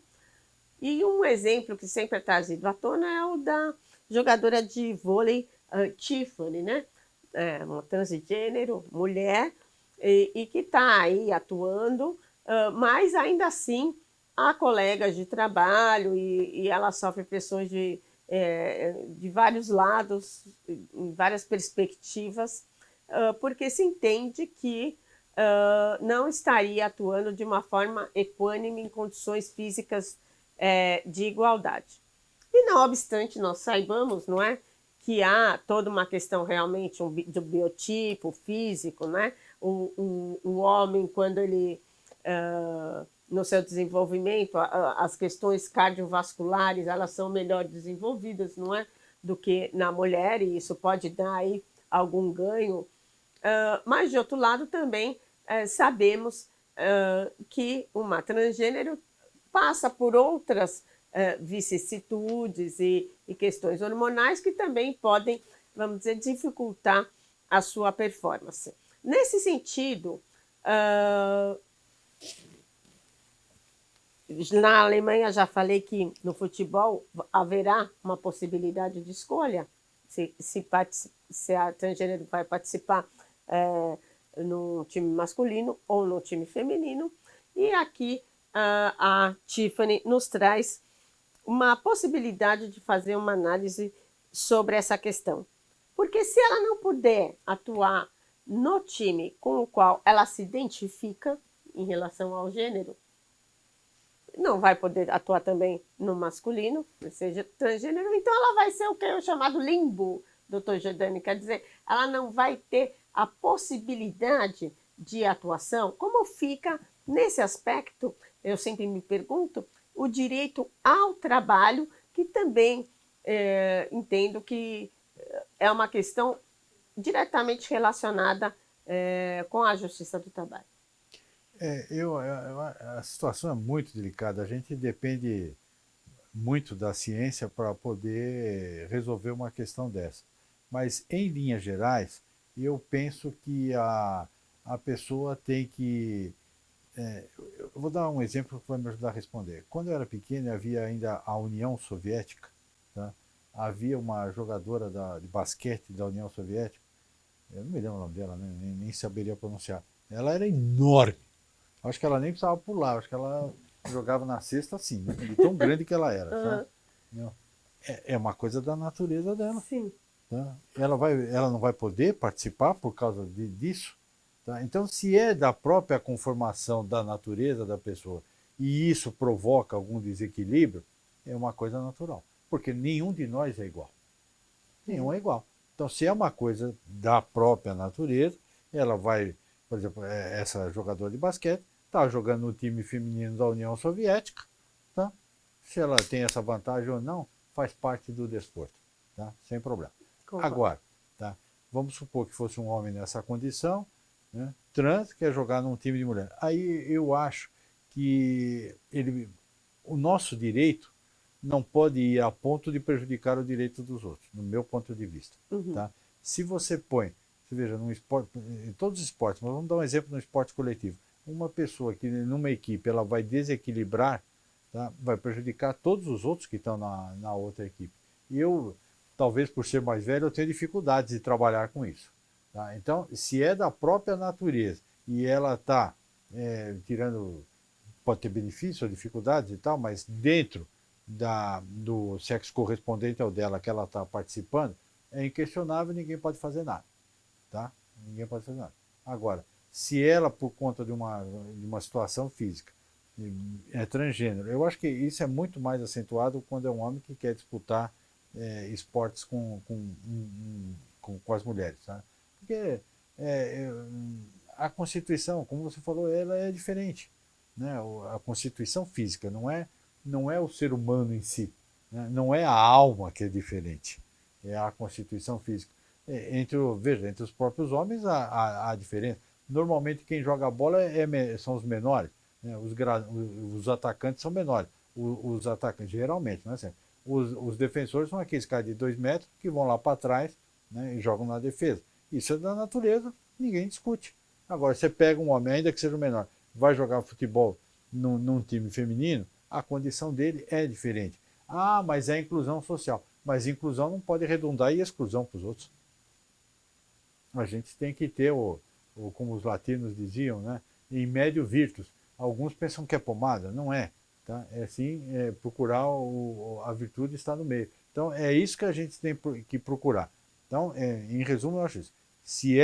Speaker 1: E um exemplo que sempre é trazido à tona é o da jogadora de vôlei Tiffany, né? Uma transgênero, mulher, e que está aí atuando, mas ainda assim há colegas de trabalho e ela sofre pressões de vários lados, em várias perspectivas, porque se entende que não estaria atuando de uma forma equânime em condições físicas de igualdade. E não obstante nós saibamos, não é, que há toda uma questão realmente do biotipo físico, né? O homem, quando ele no seu desenvolvimento, as questões cardiovasculares elas são melhor desenvolvidas, não é, do que na mulher, e isso pode dar aí algum ganho. Mas de outro lado também sabemos que uma transgênero passa por outras vicissitudes e questões hormonais que também podem, vamos dizer, dificultar a sua performance. Nesse sentido, na Alemanha já falei que no futebol haverá uma possibilidade de escolha, se a transgênero vai participar no time masculino ou no time feminino. E aqui a Tiffany nos traz uma possibilidade de fazer uma análise sobre essa questão. Porque se ela não puder atuar no time com o qual ela se identifica em relação ao gênero, não vai poder atuar também no masculino, seja transgênero, então ela vai ser o que é o chamado limbo, doutor Jordani, quer dizer, ela não vai ter a possibilidade de atuação. Como fica nesse aspecto, eu sempre me pergunto, o direito ao trabalho, que também entendo que é uma questão diretamente relacionada com a justiça do trabalho.
Speaker 2: A situação é muito delicada. A gente depende muito da ciência para poder resolver uma questão dessa. Mas, em linhas gerais, eu penso que a pessoa tem que... eu vou dar um exemplo que vai me ajudar a responder. Quando eu era pequeno, havia ainda a União Soviética. Tá? Havia uma jogadora de basquete da União Soviética, eu não me lembro o nome dela, né? Nem saberia pronunciar. Ela era enorme. Acho que ela nem precisava pular, acho que ela jogava na cesta assim, né? De tão grande que ela era. Tá? É uma coisa da natureza dela.
Speaker 1: Sim.
Speaker 2: Tá? Ela não vai poder participar por causa disso. Tá? Então, se é da própria conformação da natureza da pessoa e isso provoca algum desequilíbrio, é uma coisa natural. Porque nenhum de nós é igual. Nenhum é igual. Então, se é uma coisa da própria natureza, ela vai, por exemplo, essa jogadora de basquete está jogando no time feminino da União Soviética, tá? Se ela tem essa vantagem ou não, faz parte do desporto, tá? Sem problema.
Speaker 1: Concordo.
Speaker 2: Agora, tá? Vamos supor que fosse um homem nessa condição, né? Trans, quer jogar num time de mulher. Aí eu acho que o nosso direito não pode ir a ponto de prejudicar o direito dos outros, no meu ponto de vista. Tá? Se você põe, você veja, num esporte, em todos os esportes, mas vamos dar um exemplo no esporte coletivo, uma pessoa que numa equipe ela vai desequilibrar, tá? Vai prejudicar todos os outros que estão na outra equipe. E eu, talvez por ser mais velho, eu tenho dificuldades de trabalhar com isso. Tá? Então, se é da própria natureza e ela está tirando, pode ter benefícios ou dificuldades e tal, mas dentro do sexo correspondente ao dela que ela está participando, é inquestionável, ninguém pode fazer nada. Tá? Ninguém pode fazer nada. Agora, se ela, por conta de uma situação física, é transgênero, eu acho que isso é muito mais acentuado quando é um homem que quer disputar esportes com as mulheres. Tá? Porque a Constituição, como você falou, ela é diferente. Né? A Constituição física não é o ser humano em si. Né? Não é a alma que é diferente. É a Constituição física. Veja, entre os próprios homens há diferença. Normalmente quem joga bola são os menores. Né? Os atacantes são menores. Os atacantes, geralmente, não é sempre. Os defensores são aqueles caras de 2 metros que vão lá para trás, né, e jogam na defesa. Isso é da natureza, ninguém discute. Agora, você pega um homem, ainda que seja o menor, vai jogar futebol num time feminino, a condição dele é diferente. Ah, mas é inclusão social. Mas inclusão não pode redundar em exclusão para os outros. A gente tem que ter, como os latinos diziam, né, em médio virtus. Alguns pensam que é pomada, não é. Tá? É sim procurar a virtude está no meio. Então é isso que a gente tem que procurar. Então, em resumo, eu acho isso. Se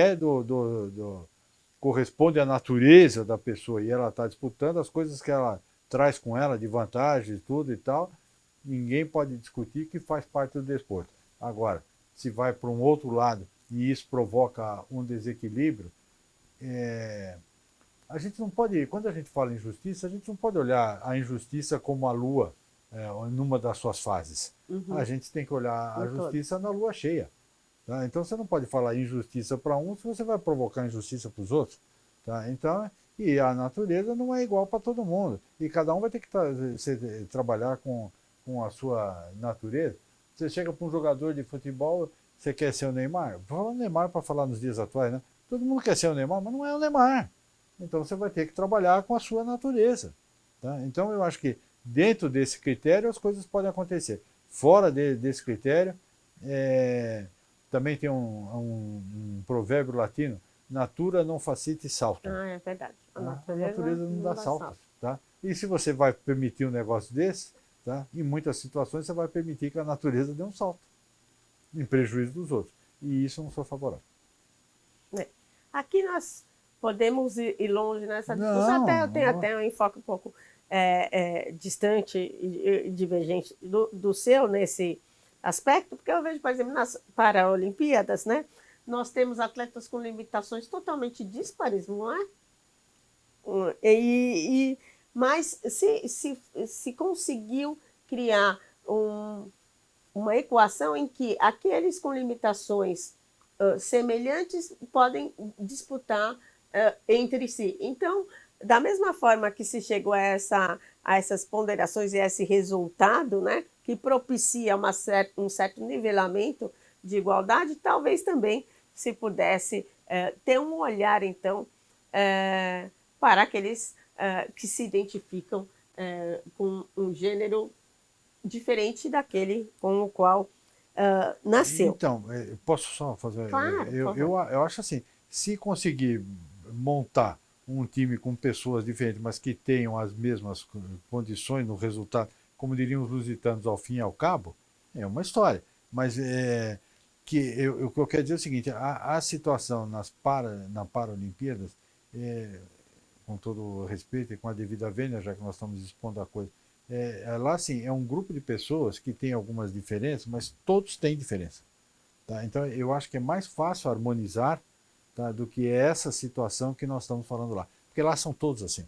Speaker 2: corresponde à natureza da pessoa e ela está disputando as coisas que ela traz com ela de vantagens, tudo e tal, ninguém pode discutir que faz parte do desporto. Agora, se vai para um outro lado e isso provoca um desequilíbrio, a gente não pode, quando a gente fala em justiça, a gente não pode olhar a injustiça como a lua numa das suas fases. A gente tem que olhar a justiça na lua cheia. Tá? Então você não pode falar injustiça para um se você vai provocar injustiça para os outros. Tá? Então, e a natureza não é igual para todo mundo. E cada um vai ter que trabalhar com a sua natureza. Você chega para um jogador de futebol, você quer ser o Neymar? Vou falar o Neymar para falar nos dias atuais, né? Todo mundo quer ser o Neymar, mas não é o Neymar. Então você vai ter que trabalhar com a sua natureza. Tá? Então eu acho que dentro desse critério as coisas podem acontecer. Fora desse critério, também tem um provérbio latino: natura não facite saltum.
Speaker 1: Ah, é verdade.
Speaker 2: A natureza não dá saltos. Tá? E se você vai permitir um negócio desse, tá? Em muitas situações você vai permitir que a natureza dê um salto, em prejuízo dos outros. E isso eu não sou favorável.
Speaker 1: Aqui nós podemos ir longe nessa discussão. Eu tenho até um enfoque um pouco distante e divergente do seu nesse aspecto, porque eu vejo, por exemplo, nas Paralimpíadas, né, nós temos atletas com limitações totalmente díspares, não é? Mas se conseguiu criar uma equação em que aqueles com limitações semelhantes podem disputar entre si. Então, da mesma forma que se chegou a essas ponderações e a esse resultado, né, que propicia um certo nivelamento de igualdade, talvez também se pudesse ter um olhar, então, para aqueles que se identificam com um gênero diferente daquele com o qual nasceu.
Speaker 2: Então, posso só fazer?
Speaker 1: Claro,
Speaker 2: eu acho assim, se conseguir montar um time com pessoas diferentes, mas que tenham as mesmas condições no resultado, como diriam os lusitanos, ao fim e ao cabo, é uma história. Mas o que eu quero dizer é o seguinte: a situação na Paralimpíadas, com todo o respeito e com a devida vênia, já que nós estamos expondo a coisa, lá assim, é um grupo de pessoas que tem algumas diferenças, mas todos têm diferença. Tá? Então eu acho que é mais fácil harmonizar, tá, do que essa situação que nós estamos falando lá. Porque lá são todos assim.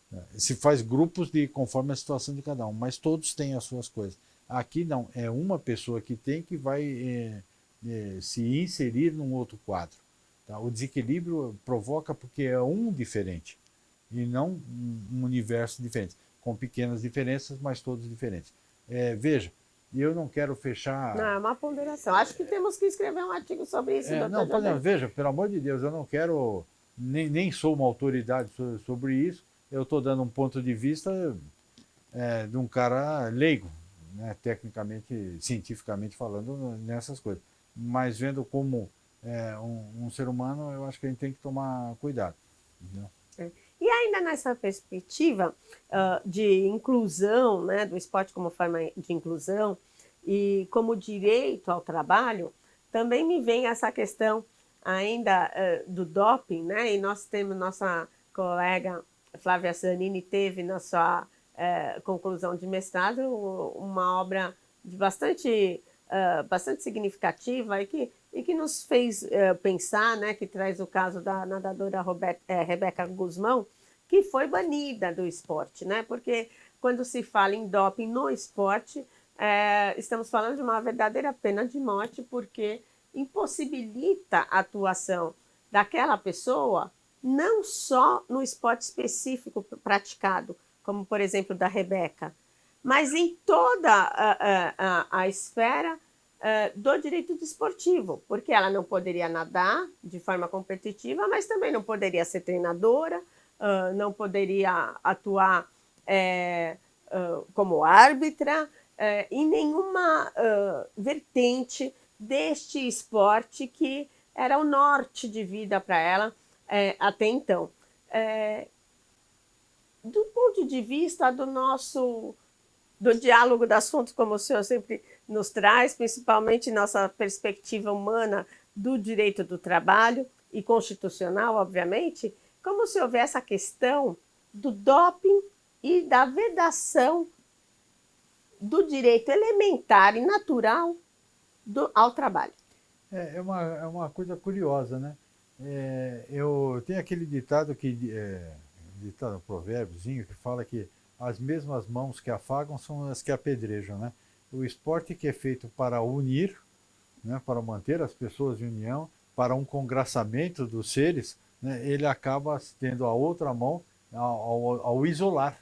Speaker 2: Né? Se faz grupos conforme a situação de cada um, mas todos têm as suas coisas. Aqui não, é uma pessoa que vai se inserir num outro quadro. Tá? O desequilíbrio provoca porque é um diferente e não um universo diferente, com pequenas diferenças, mas todos diferentes. Veja, eu não quero fechar.
Speaker 1: Não, é uma ponderação. Acho que temos que escrever um artigo sobre isso, doutor
Speaker 2: Não, veja, pelo amor de Deus, eu não quero nem sou uma autoridade sobre isso, eu estou dando um ponto de vista de um cara leigo, né, tecnicamente, cientificamente falando, nessas coisas. Mas vendo como um ser humano, eu acho que a gente tem que tomar cuidado. Entendeu?
Speaker 1: E ainda nessa perspectiva de inclusão, né, do esporte como forma de inclusão e como direito ao trabalho, também me vem essa questão ainda do doping, né? E nós temos nossa colega Flávia Zanini teve na sua conclusão de mestrado uma obra de bastante significativa e que nos fez pensar, né, que traz o caso da nadadora Rebeca Guzmão, que foi banida do esporte, né? Porque quando se fala em doping no esporte, estamos falando de uma verdadeira pena de morte, porque impossibilita a atuação daquela pessoa não só no esporte específico praticado, como por exemplo da Rebeca, mas em toda a esfera do direito desportivo, porque ela não poderia nadar de forma competitiva, mas também não poderia ser treinadora, não poderia atuar como árbitra em nenhuma vertente deste esporte que era o norte de vida para ela até então. Do ponto de vista do diálogo das fontes, como o senhor sempre nos traz, principalmente nossa perspectiva humana do direito do trabalho e constitucional, obviamente, como se houver essa questão do doping e da vedação do direito elementar e natural ao trabalho.
Speaker 2: É uma coisa curiosa, né? Eu tenho aquele ditado ditado, um provérbiozinho que fala que as mesmas mãos que afagam são as que apedrejam, né? O esporte que é feito para unir, né, para manter as pessoas em união, para um congraçamento dos seres, né, ele acaba tendo a outra mão ao isolar,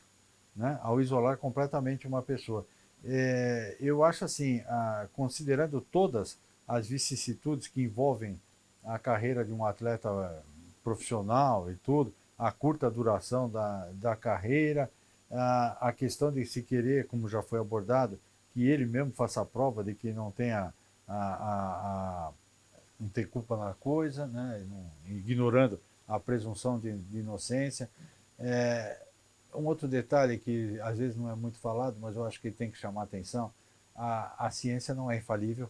Speaker 2: né, ao isolar completamente uma pessoa. Eu acho assim, considerando todas as vicissitudes que envolvem a carreira de um atleta profissional e tudo, a curta duração da carreira, a questão de se querer, como já foi abordado, que ele mesmo faça a prova de que não tenha não tem culpa na coisa, né? Ignorando a presunção de inocência. Um outro detalhe que às vezes não é muito falado, mas eu acho que tem que chamar a atenção, a ciência não é infalível.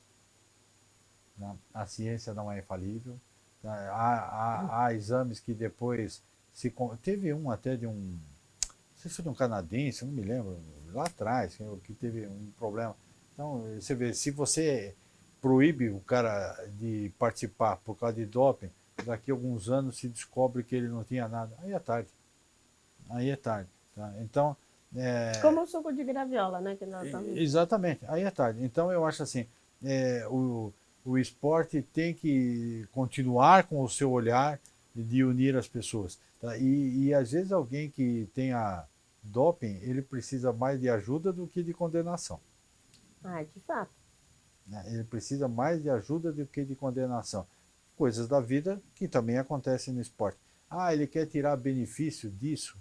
Speaker 2: Né? A ciência não é infalível. Tá? Há exames que depois teve um até de um, não sei se foi de um canadense, não me lembro, lá atrás, que teve um problema. Então, você vê, se você proíbe o cara de participar por causa de doping, daqui a alguns anos se descobre que ele não tinha nada. Aí é tarde. Aí é tarde. Tá? Então,
Speaker 1: Como o suco de graviola, né? Que nós estamos...
Speaker 2: exatamente, aí é tarde. Então eu acho assim, o esporte tem que continuar com o seu olhar de unir as pessoas. Tá? E às vezes alguém que tenha doping, ele precisa mais de ajuda do que de condenação.
Speaker 1: de fato.
Speaker 2: Né? Ele precisa mais de ajuda do que de condenação. Coisas da vida que também acontecem no esporte. Ele quer tirar benefício disso.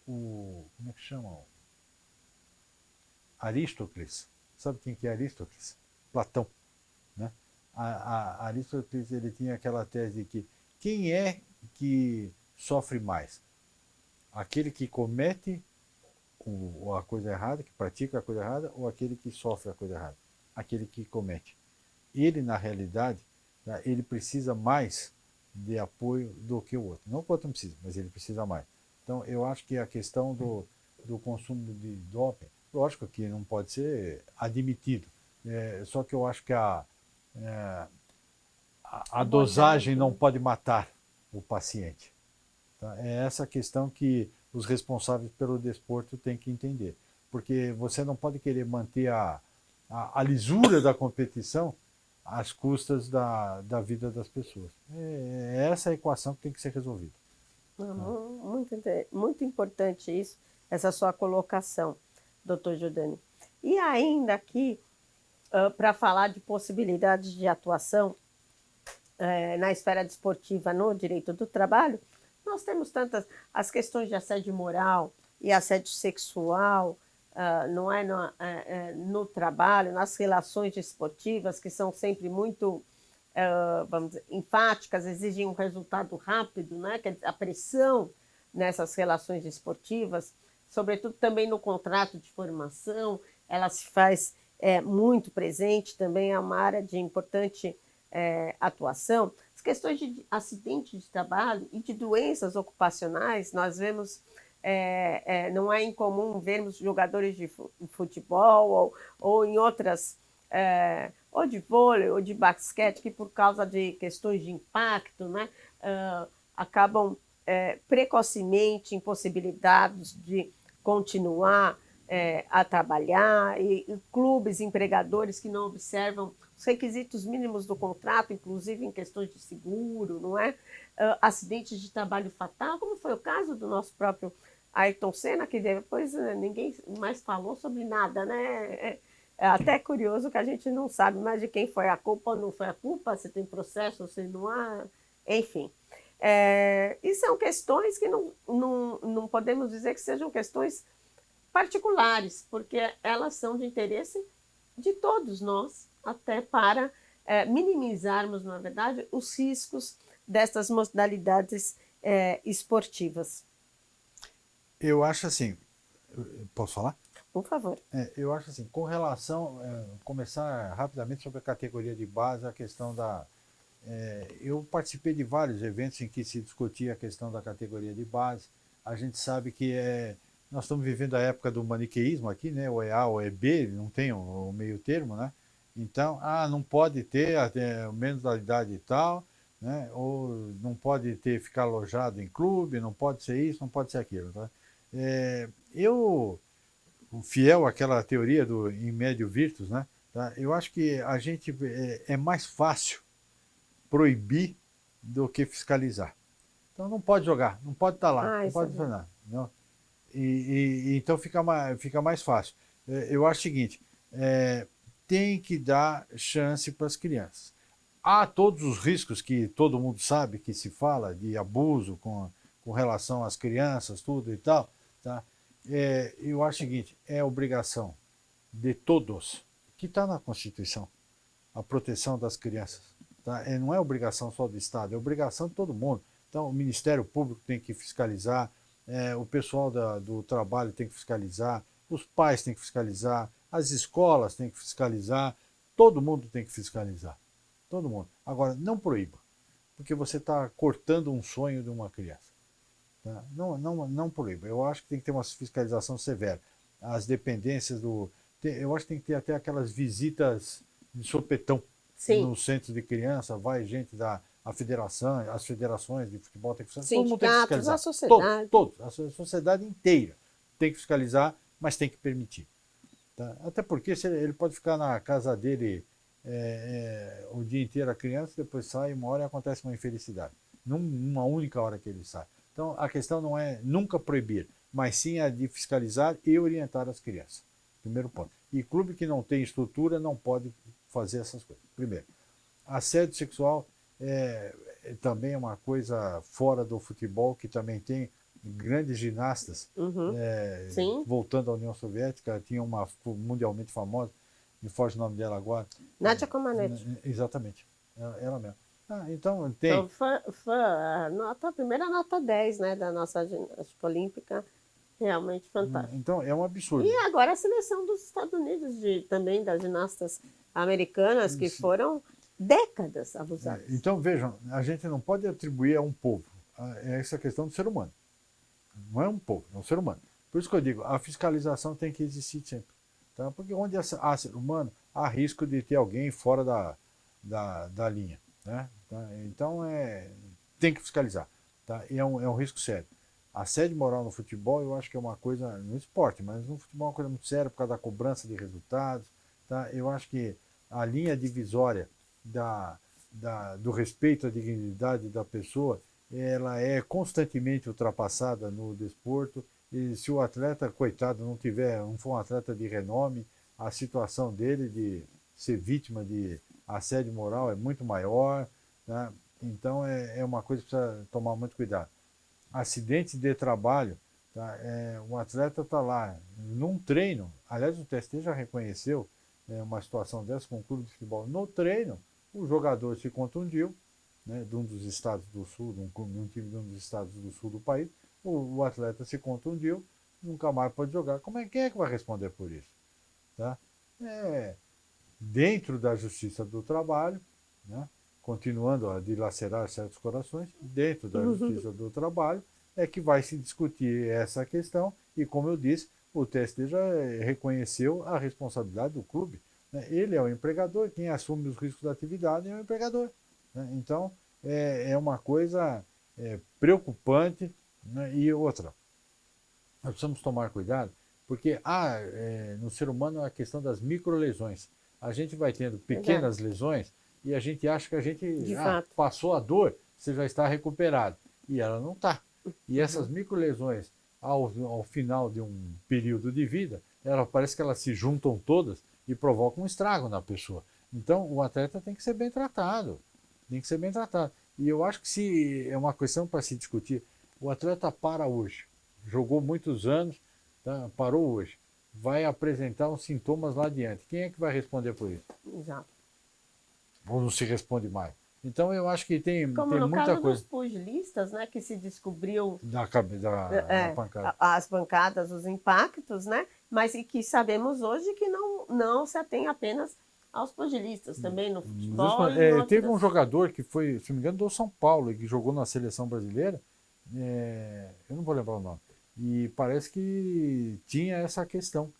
Speaker 2: Como é que chama? Aristóteles. Sabe quem que é Aristóteles? Platão. Né? Aristóteles ele tinha aquela tese de que quem é que sofre mais? Aquele que comete a coisa errada, que pratica a coisa errada, ou aquele que sofre a coisa errada? Aquele que comete. Ele, na realidade, ele precisa mais de apoio do que o outro. Não que o outro não precisa, mas ele precisa mais. Então, eu acho que a questão do consumo de doping, lógico que não pode ser admitido. Só que eu acho que a dosagem não pode matar o paciente. Tá? É essa questão que os responsáveis pelo desporto têm que entender. Porque você não pode querer manter a lisura da competição às custas da vida das pessoas. É essa a equação que tem que ser resolvida.
Speaker 1: Muito importante isso, essa sua colocação, doutor Giordani. E ainda aqui, para falar de possibilidades de atuação, na esfera desportiva, no direito do trabalho, nós temos tantas as questões de assédio moral e assédio sexual, não é no trabalho, nas relações desportivas, que são sempre muito, vamos dizer, enfáticas, exigem um resultado rápido, né? A pressão nessas relações desportivas, sobretudo também no contrato de formação, ela se faz muito presente, também é uma área de importante atuação. As questões de acidente de trabalho e de doenças ocupacionais, nós vemos, não é incomum vermos jogadores de futebol ou em outras, ou de vôlei ou de basquete, que por causa de questões de impacto, né, acabam precocemente impossibilitados de continuar a trabalhar, e clubes, empregadores que não observam os requisitos mínimos do contrato, inclusive em questões de seguro, não é? Acidentes de trabalho fatal, como foi o caso do nosso próprio Ayrton Senna, que depois ninguém mais falou sobre nada, né? É até curioso que a gente não sabe mais de quem foi a culpa ou não foi a culpa, se tem processo, se não há, enfim. E são questões que não podemos dizer que sejam questões particulares, porque elas são de interesse de todos nós, até para minimizarmos, na verdade, os riscos dessas modalidades esportivas.
Speaker 2: Eu acho assim, posso falar?
Speaker 1: Por favor.
Speaker 2: Eu acho assim, com relação, começar rapidamente sobre a categoria de base, a questão da... eu participei de vários eventos em que se discutia a questão da categoria de base. A gente sabe que nós estamos vivendo a época do maniqueísmo aqui, né? Ou é A ou é B, não tem o meio termo, né? Então, não pode ter até menos da idade e tal, né? Ou não pode ter, ficar alojado em clube, não pode ser isso, não pode ser aquilo, tá? Eu fiel àquela teoria do in medio virtus, né? Tá? Eu acho que a gente é mais fácil proibir do que fiscalizar. Então não pode jogar, não pode estar lá, não
Speaker 1: Isso é
Speaker 2: pode fazer
Speaker 1: bom.
Speaker 2: nada. Não? Então fica mais fácil. Eu acho o seguinte, tem que dar chance para as crianças. Há todos os riscos que todo mundo sabe, que se fala de abuso com relação às crianças, tudo e tal. Tá? Eu acho o seguinte, é obrigação de todos, que está na Constituição, a proteção das crianças. Tá? Não é obrigação só do Estado, é obrigação de todo mundo. Então, o Ministério Público tem que fiscalizar, o pessoal do trabalho tem que fiscalizar, os pais têm que fiscalizar, as escolas têm que fiscalizar, todo mundo tem que fiscalizar. Todo mundo. Agora, não proíba, porque você está cortando um sonho de uma criança. Tá? Não proíba. Eu acho que tem que ter uma fiscalização severa. As dependências eu acho que tem que ter até aquelas visitas de sopetão
Speaker 1: Sim.
Speaker 2: no centro de criança, vai gente da federação, as federações de futebol tem que fiscalizar, todo mundo tem que
Speaker 1: Sindicatos, a
Speaker 2: fiscalizar.
Speaker 1: sociedade.
Speaker 2: Todos, a sociedade inteira tem que fiscalizar, mas tem que permitir. Tá? Até porque ele pode ficar na casa dele o dia inteiro a criança, depois sai uma hora e acontece uma infelicidade. Numa única hora que ele sai. Então a questão não é nunca proibir, mas sim a de fiscalizar e orientar as crianças. Primeiro ponto. E clube que não tem estrutura não pode fazer essas coisas. Primeiro. Assédio sexual também é uma coisa fora do futebol, que também tem grandes ginastas,
Speaker 1: Sim.
Speaker 2: voltando à União Soviética, tinha uma mundialmente famosa, me foge o nome dela agora.
Speaker 1: Nadia Comaneci.
Speaker 2: Exatamente, ela mesma. Então tem.
Speaker 1: Então, foi a primeira nota 10, né, da nossa ginástica olímpica, realmente fantástico.
Speaker 2: Então é um absurdo.
Speaker 1: E agora a seleção dos Estados Unidos, também das ginastas americanas, que foram décadas abusadas.
Speaker 2: Então vejam, a gente não pode atribuir a um povo essa questão do ser humano. Não é um povo, é um ser humano. Por isso que eu digo, a fiscalização tem que existir sempre. Tá? Porque onde há ser humano, há risco de ter alguém fora da linha. Né? Tá? Então tem que fiscalizar. Tá? E é um risco sério. Assédio moral no futebol, eu acho que é uma coisa, no esporte, mas no futebol é uma coisa muito séria por causa da cobrança de resultados. Tá? Eu acho que a linha divisória do respeito à dignidade da pessoa, ela é constantemente ultrapassada no desporto. E se o atleta, coitado, não for um atleta de renome, a situação dele de ser vítima de assédio moral é muito maior. tá? Então é uma coisa que precisa tomar muito cuidado. Acidente de trabalho, tá? O atleta está lá num treino, aliás o TST já reconheceu uma situação dessa com um clube de futebol. No treino, o jogador se contundiu, né, de um dos estados do sul, de um time de um dos estados do sul do país, o atleta se contundiu, nunca mais pode jogar. Quem é que vai responder por isso? Tá? É, dentro da justiça do trabalho, né, continuando a dilacerar certos corações, dentro da justiça do trabalho, é que vai se discutir essa questão e, como eu disse, o TST já reconheceu a responsabilidade do clube. Né? Ele é o empregador, quem assume os riscos da atividade é o empregador. Né? Então, é uma coisa preocupante. Né? E outra, nós precisamos tomar cuidado, porque no ser humano a questão das microlesões. A gente vai tendo
Speaker 1: Verdade.
Speaker 2: pequenas lesões e a gente acha que a gente
Speaker 1: De fato.
Speaker 2: passou a dor, você já está recuperado. E ela não está. E essas
Speaker 1: Uhum.
Speaker 2: microlesões, ao final de um período de vida, parece que elas se juntam todas e provocam um estrago na pessoa. Então, o atleta tem que ser bem tratado. Tem que ser bem tratado. E eu acho que se é uma questão para se discutir, o atleta para hoje, jogou muitos anos, tá? Parou hoje, vai apresentar uns sintomas lá adiante. Quem é que vai responder por isso?
Speaker 1: Exato.
Speaker 2: Ou não se responde mais? Então eu acho que tem
Speaker 1: Como no
Speaker 2: muita
Speaker 1: caso dos
Speaker 2: coisa
Speaker 1: pugilistas, né, que se descobriu
Speaker 2: da pancada.
Speaker 1: as bancadas, os impactos, né, mas e que sabemos hoje que não se atém apenas aos pugilistas, também no futebol e em
Speaker 2: Teve um
Speaker 1: outras.
Speaker 2: jogador que foi, se não me engano, do São Paulo, que jogou na seleção brasileira, eu não vou lembrar o nome, e parece que tinha essa questão,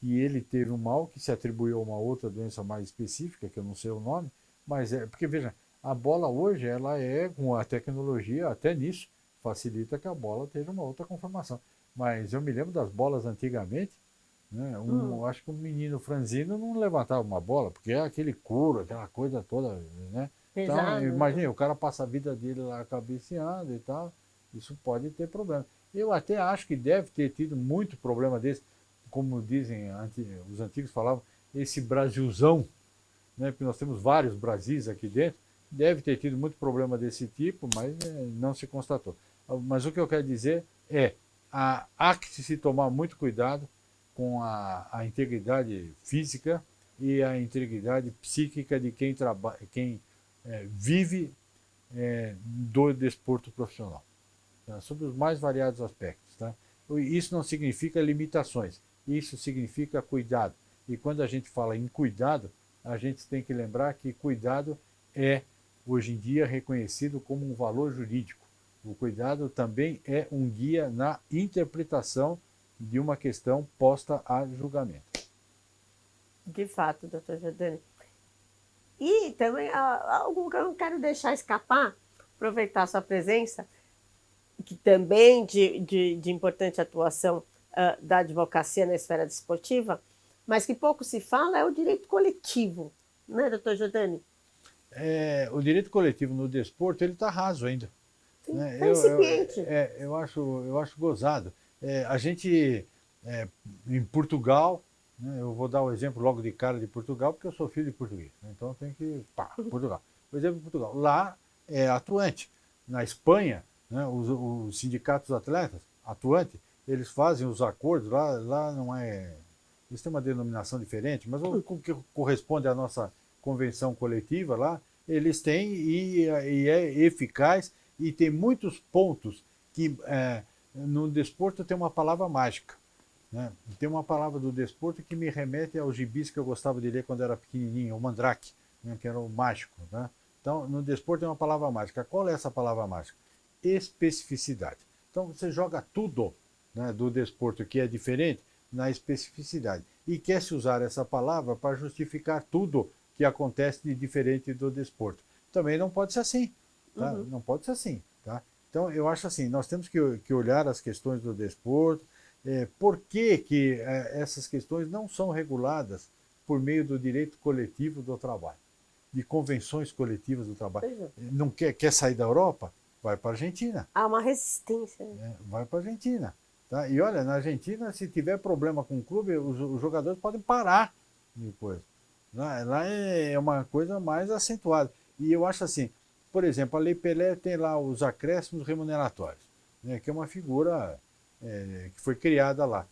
Speaker 2: que ele teve um mal que se atribuiu a uma outra doença mais específica, que eu não sei o nome, mas porque veja, a bola hoje, ela com a tecnologia, até nisso, facilita que a bola tenha uma outra conformação. Mas eu me lembro das bolas antigamente, né?
Speaker 1: Hum,
Speaker 2: Acho que um menino franzino não levantava uma bola, porque é aquele couro, aquela coisa toda, né? Então,
Speaker 1: pesado, né?
Speaker 2: imagine, o cara passa a vida dele lá cabeceando e tal, isso pode ter problema. Eu até acho que deve ter tido muito problema desse, como dizem, os antigos falavam, esse Brasilzão, né? Porque nós temos vários Brasis aqui dentro, deve ter tido muito problema desse tipo, mas não se constatou. Mas o que eu quero dizer há que se tomar muito cuidado com a integridade física e a integridade psíquica de quem trabalha, quem vive do desporto profissional, tá? Sobre os mais variados aspectos. Tá? Isso não significa limitações, isso significa cuidado. E quando a gente fala em cuidado, a gente tem que lembrar que cuidado é, hoje em dia, reconhecido como um valor jurídico. O cuidado também é um guia na interpretação de uma questão posta a julgamento.
Speaker 1: De fato, doutor Jordani. E também algo que eu não quero deixar escapar, aproveitar a sua presença, que também de importante atuação da advocacia na esfera desportiva, mas que pouco se fala, é o direito coletivo, né, doutor Jordani?
Speaker 2: O direito coletivo no desporto ele está raso ainda. Né?
Speaker 1: Está incipiente.
Speaker 2: Eu acho gozado. A gente, em Portugal, né, eu vou dar o exemplo logo de cara de Portugal, porque eu sou filho de português. Né, então eu tenho que. Pá, Portugal. O exemplo de Portugal. Lá é atuante. Na Espanha, né, os sindicatos atletas, atuante, eles fazem os acordos, lá não é. Eles têm uma denominação diferente, mas o que corresponde à nossa convenção coletiva lá, eles têm e é eficaz e tem muitos pontos que no desporto tem uma palavra mágica. Né? Tem uma palavra do desporto que me remete aos gibis que eu gostava de ler quando era pequenininho, o Mandrake, né? Que era o mágico. Né? Então, no desporto tem uma palavra mágica. Qual é essa palavra mágica? Especificidade. Então, você joga tudo, né, do desporto que é diferente na especificidade. E quer se usar essa palavra para justificar tudo que acontece de diferente do desporto. Também não pode ser assim. Tá?
Speaker 1: Uhum.
Speaker 2: Não pode ser assim. Tá? Então, eu acho assim, nós temos que olhar as questões do desporto, por que essas questões não são reguladas por meio do direito coletivo do trabalho, de convenções coletivas do trabalho.
Speaker 1: Pois é.
Speaker 2: Não quer sair da Europa? Vai para a Argentina.
Speaker 1: Há uma resistência. Né?
Speaker 2: Né? Vai para a Argentina. Tá? E olha, na Argentina, se tiver problema com o clube, os jogadores podem parar depois. Lá é uma coisa mais acentuada. E eu acho assim, Por exemplo, a Lei Pelé tem lá os acréscimos remuneratórios, né, que é uma figura que foi criada lá.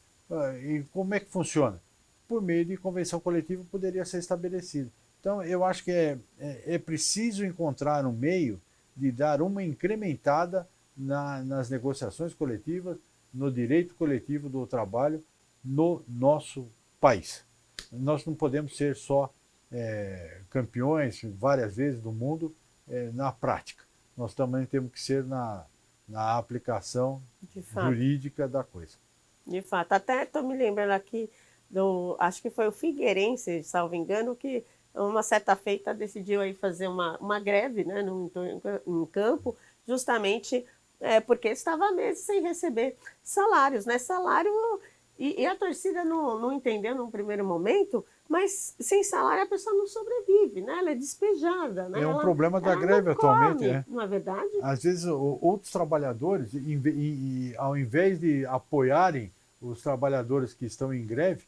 Speaker 2: E como é que funciona? Por meio de convenção coletiva poderia ser estabelecido. Então, eu acho que é preciso encontrar um meio de dar uma incrementada nas negociações coletivas, no direito coletivo do trabalho no nosso país. Nós não podemos ser só campeões várias vezes do mundo na prática. Nós também temos que ser na aplicação jurídica da coisa.
Speaker 1: De fato, até estou me lembrando aqui acho que foi o Figueirense, salvo engano, que uma certa feita decidiu aí fazer uma greve, né, em campo, justamente porque estava há meses sem receber salários, né? Salário, e a torcida não entendeu num primeiro momento, mas sem salário a pessoa não sobrevive, né? Ela é despejada, né?
Speaker 2: É um problema da greve atualmente, né?
Speaker 1: Não é verdade?
Speaker 2: Às vezes outros trabalhadores, ao invés de apoiarem os trabalhadores que estão em greve,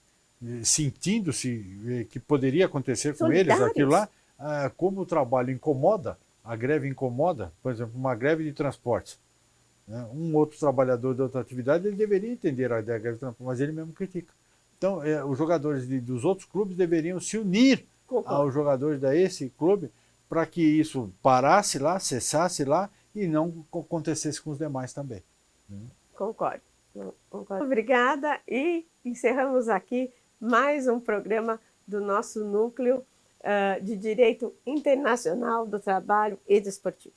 Speaker 2: sentindo-se que poderia acontecer com eles aquilo lá, como o trabalho incomoda, a greve incomoda, por exemplo, uma greve de transportes. Né? Um outro trabalhador de outra atividade, ele deveria entender a greve de transportes, mas ele mesmo critica. Então, os jogadores dos outros clubes deveriam se unir aos jogadores desse clube para que isso parasse lá, cessasse lá e não acontecesse com os demais também.
Speaker 1: Concordo. Obrigada, e encerramos aqui mais um programa do nosso Núcleo de Direito Internacional do Trabalho e Desportivo.